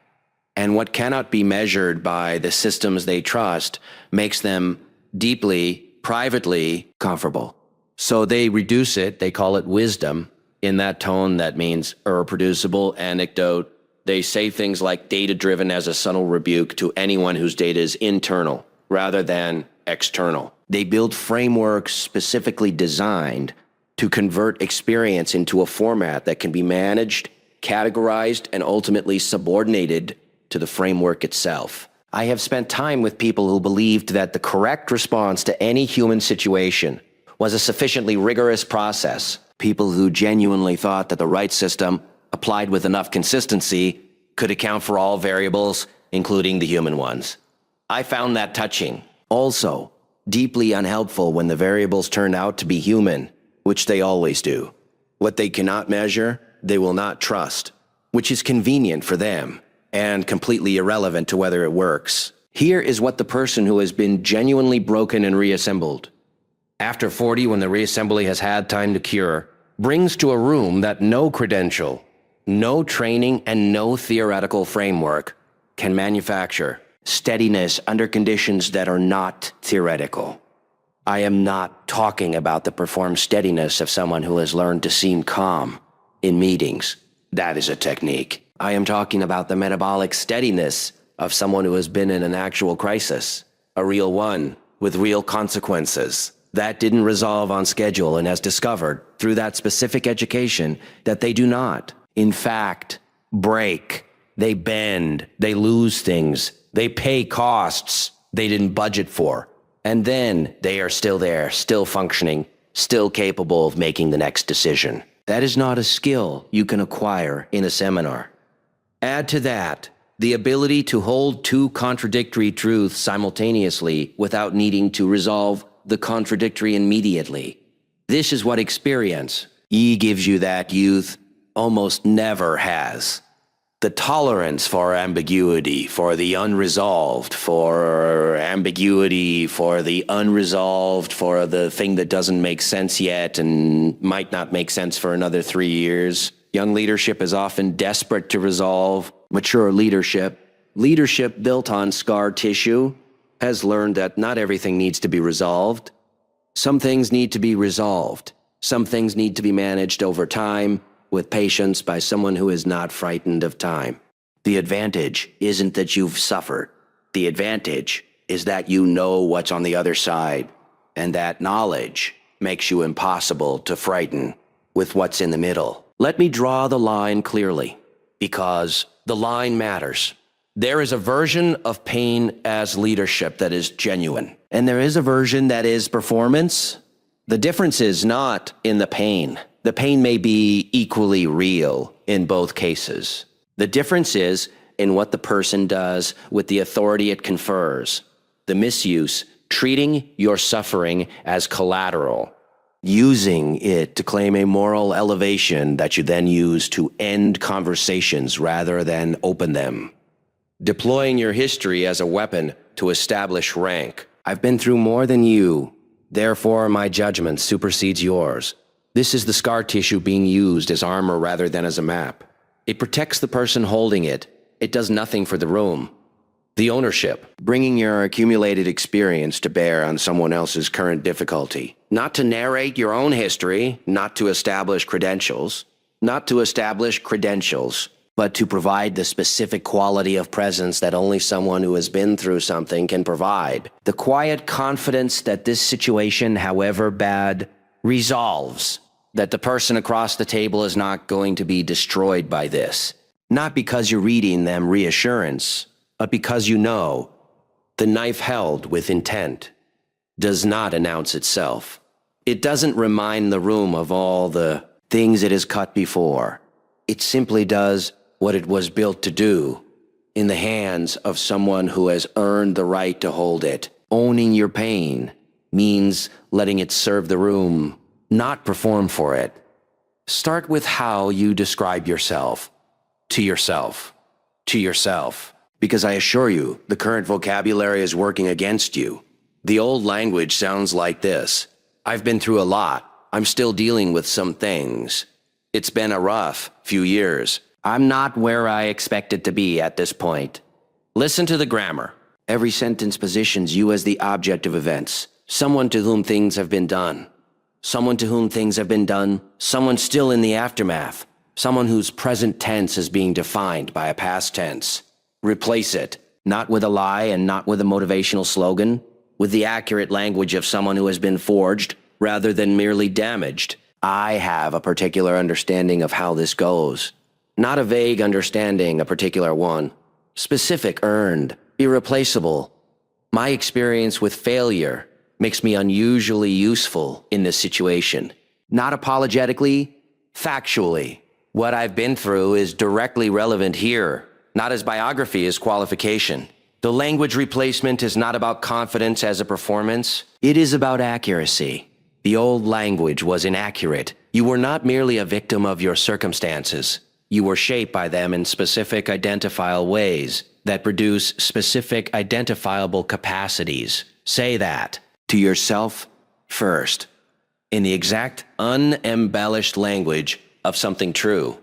And what cannot be measured by the systems they trust makes them deeply, privately comfortable. So they reduce it. They call it wisdom. In that tone, that means irreproducible anecdote. They say things like data-driven as a subtle rebuke to anyone whose data is internal rather than external. They build frameworks specifically designed to convert experience into a format that can be managed, categorized, and ultimately subordinated to the framework itself. I have spent time with people who believed that the correct response to any human situation was a sufficiently rigorous process. People who genuinely thought that the right system, applied with enough consistency, could account for all variables, including the human ones. I found that touching. Also, deeply unhelpful when the variables turned out to be human, which they always do. What they cannot measure, they will not trust, which is convenient for them and completely irrelevant to whether it works. Here is what the person who has been genuinely broken and reassembled, after 40 when the reassembly has had time to cure, brings to a room that no credential, no training, and no theoretical framework can manufacture. Steadiness under conditions that are not theoretical. I am not talking about the performed steadiness of someone who has learned to seem calm in meetings. That is a technique. I am talking about the metabolic steadiness of someone who has been in an actual crisis, a real one, with real consequences. That didn't resolve on schedule and has discovered, through that specific education, that they do not, in fact, break. They bend. They lose things. They pay costs they didn't budget for. And then they are still there, still functioning, still capable of making the next decision. That is not a skill you can acquire in a seminar. Add to that the ability to hold two contradictory truths simultaneously without needing to resolve the contradictory immediately. This is what experience gives you that youth almost never has. The tolerance for ambiguity, for the unresolved, for ambiguity, for the unresolved, for the thing that doesn't make sense yet and might not make sense for another 3 years. Young leadership is often desperate to resolve. Mature leadership built on scar tissue, has learned that not everything needs to be resolved. Some things need to be resolved. Some things need to be managed over time with patience by someone who is not frightened of time. The advantage isn't that you've suffered. The advantage is that you know what's on the other side, and that knowledge makes you impossible to frighten with what's in the middle. Let me draw the line clearly, because the line matters. There is a version of pain as leadership that is genuine, and there is a version that is performance. The difference is not in the pain. The pain may be equally real in both cases. The difference is in what the person does with the authority it confers. The misuse, treating your suffering as collateral, using it to claim a moral elevation that you then use to end conversations rather than open them. Deploying your history as a weapon to establish rank. I've been through more than you, therefore my judgment supersedes yours. This is the scar tissue being used as armor rather than as a map. It protects the person holding it. It does nothing for the room. The ownership, bringing your accumulated experience to bear on someone else's current difficulty. Not to narrate your own history, not to establish credentials, but to provide the specific quality of presence that only someone who has been through something can provide. The quiet confidence that this situation, however bad, resolves, that the person across the table is not going to be destroyed by this. Not because you're reading them reassurance, but because you know the knife held with intent does not announce itself. It doesn't remind the room of all the things it has cut before. It simply does what it was built to do in the hands of someone who has earned the right to hold it. Owning your pain means letting it serve the room, not perform for it. Start with how you describe yourself, because I assure you, the current vocabulary is working against you. The old language sounds like this. I've been through a lot. I'm still dealing with some things. It's been a rough few years. I'm not where I expected to be at this point. Listen to the grammar. Every sentence positions you as the object of events. Someone to whom things have been done. Someone to whom things have been done. Someone still in the aftermath. Someone whose present tense is being defined by a past tense. Replace it, not with a lie and not with a motivational slogan, with the accurate language of someone who has been forged rather than merely damaged. I have a particular understanding of how this goes. Not a vague understanding, a particular one. Specific, earned, irreplaceable. My experience with failure makes me unusually useful in this situation. Not apologetically, factually. What I've been through is directly relevant here, not as biography as qualification. The language replacement is not about confidence as a performance. It is about accuracy. The old language was inaccurate. You were not merely a victim of your circumstances. You were shaped by them in specific identifiable ways that produce specific identifiable capacities. Say that to yourself first, in the exact unembellished language of something true.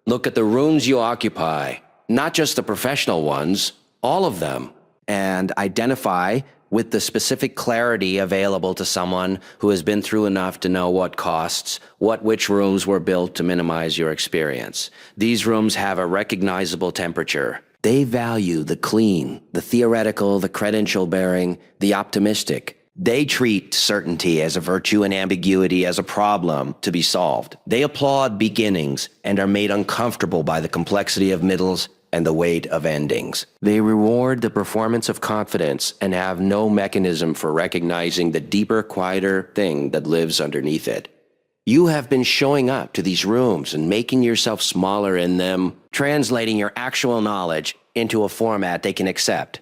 Look at the rooms you occupy, not just the professional ones, all of them, and identify with the specific clarity available to someone who has been through enough to know what costs, which rooms were built to minimize your experience. These rooms have a recognizable temperature. They value the clean, the theoretical, the credential-bearing, the optimistic. They treat certainty as a virtue and ambiguity as a problem to be solved. They applaud beginnings and are made uncomfortable by the complexity of middles and the weight of endings. They reward the performance of confidence and have no mechanism for recognizing the deeper, quieter thing that lives underneath it. You have been showing up to these rooms and making yourself smaller in them, translating your actual knowledge into a format they can accept,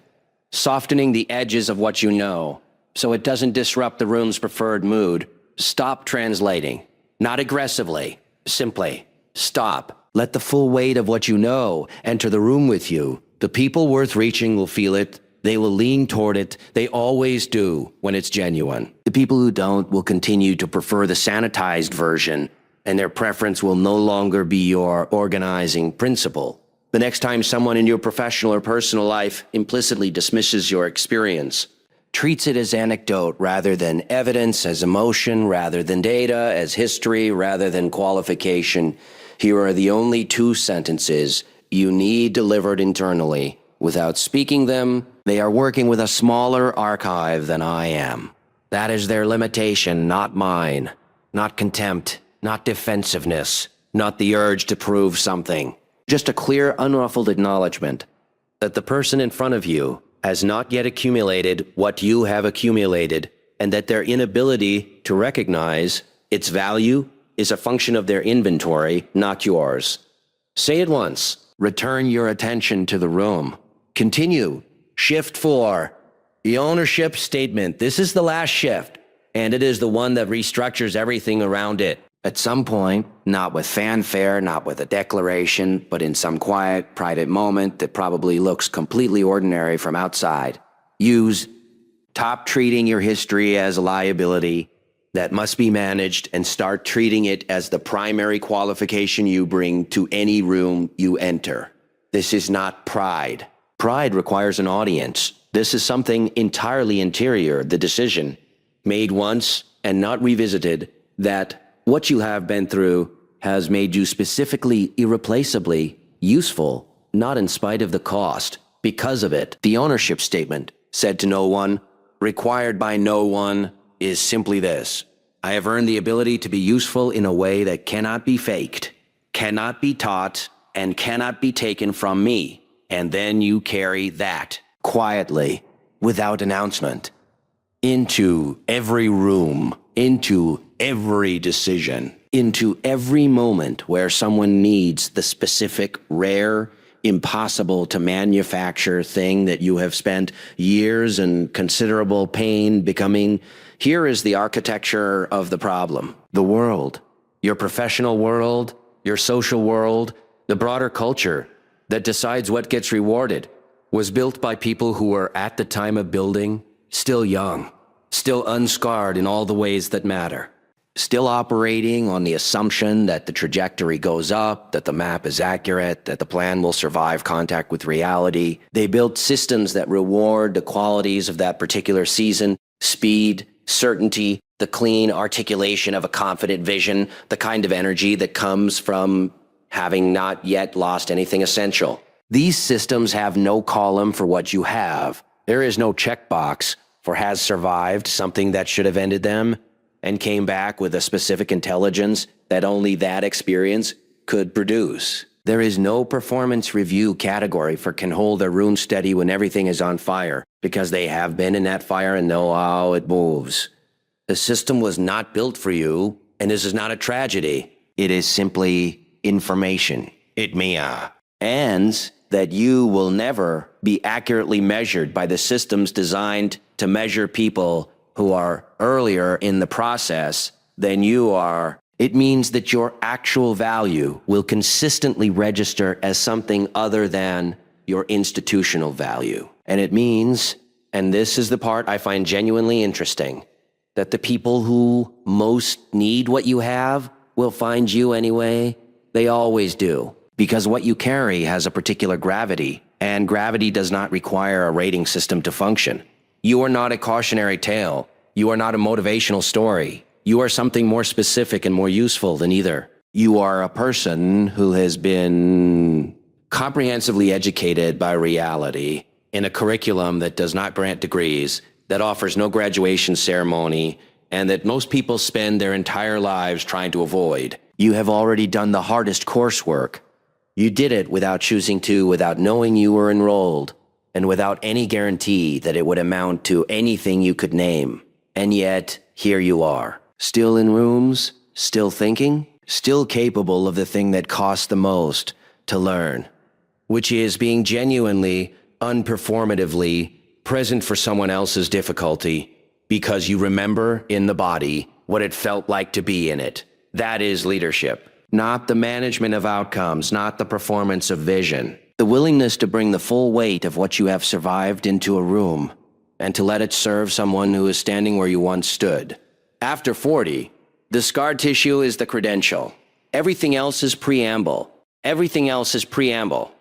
softening the edges of what you know so it doesn't disrupt the room's preferred mood. Stop translating. Not aggressively. Simply stop. Let the full weight of what you know enter the room with you. The people worth reaching will feel it. They will lean toward it. They always do when it's genuine. The people who don't will continue to prefer the sanitized version, and their preference will no longer be your organizing principle. The next time someone in your professional or personal life implicitly dismisses your experience, treats it as anecdote rather than evidence, as emotion rather than data, as history rather than qualification, here are the only two sentences you need delivered internally. Without speaking them, they are working with a smaller archive than I am. That is their limitation, not mine. Not contempt, not defensiveness, not the urge to prove something. Just a clear, unruffled acknowledgement that the person in front of you has not yet accumulated what you have accumulated, and that their inability to recognize its value is a function of their inventory, not yours. Say it once. Return your attention to the room. Continue. Shift 4. The ownership statement. This is the last shift, and it is the one that restructures everything around it. At some point, not with fanfare, not with a declaration, but in some quiet, private moment that probably looks completely ordinary from outside, stop treating your history as a liability that must be managed and start treating it as the primary qualification you bring to any room you enter. This is not pride. Pride requires an audience. This is something entirely interior, the decision, made once and not revisited, that what you have been through has made you specifically, irreplaceably useful, not in spite of the cost, because of it. The ownership statement, said to no one, required by no one, is simply this. I have earned the ability to be useful in a way that cannot be faked, cannot be taught, and cannot be taken from me. And then you carry that quietly, without announcement, into every room, into every decision, into every moment where someone needs the specific, rare, impossible to manufacture thing that you have spent years and considerable pain becoming. Here is the architecture of the problem. The world, your professional world, your social world, the broader culture that decides what gets rewarded, was built by people who were, at the time of building, still young, still unscarred in all the ways that matter, still operating on the assumption that the trajectory goes up, that the map is accurate, that the plan will survive contact with reality. They built systems that reward the qualities of that particular season: speed, certainty, the clean articulation of a confident vision, the kind of energy that comes from having not yet lost anything essential. These systems have no column for what you have. There is no checkbox for has survived something that should have ended them and came back with a specific intelligence that only that experience could produce. There is no performance review category for can hold their room steady when everything is on fire, because they have been in that fire and know how it moves. The system was not built for you, and this is not a tragedy. It is simply information. And that you will never be accurately measured by the systems designed to measure people who are earlier in the process than you are. It means that your actual value will consistently register as something other than your institutional value. And it means, and this is the part I find genuinely interesting, that the people who most need what you have will find you anyway. They always do. Because what you carry has a particular gravity, and gravity does not require a rating system to function. You are not a cautionary tale. You are not a motivational story. You are something more specific and more useful than either. You are a person who has been comprehensively educated by reality in a curriculum that does not grant degrees, that offers no graduation ceremony, and that most people spend their entire lives trying to avoid. You have already done the hardest coursework. You did it without choosing to, without knowing you were enrolled, and without any guarantee that it would amount to anything you could name. And yet, here you are, still in rooms, Still thinking? Still capable of the thing that costs the most to learn, which is being genuinely, unperformatively present for someone else's difficulty because you remember in the body what it felt like to be in it. That is leadership. Not the management of outcomes, not the performance of vision. The willingness to bring the full weight of what you have survived into a room and to let it serve someone who is standing where you once stood. After 40, the scar tissue is the credential. Everything else is preamble. Everything else is preamble.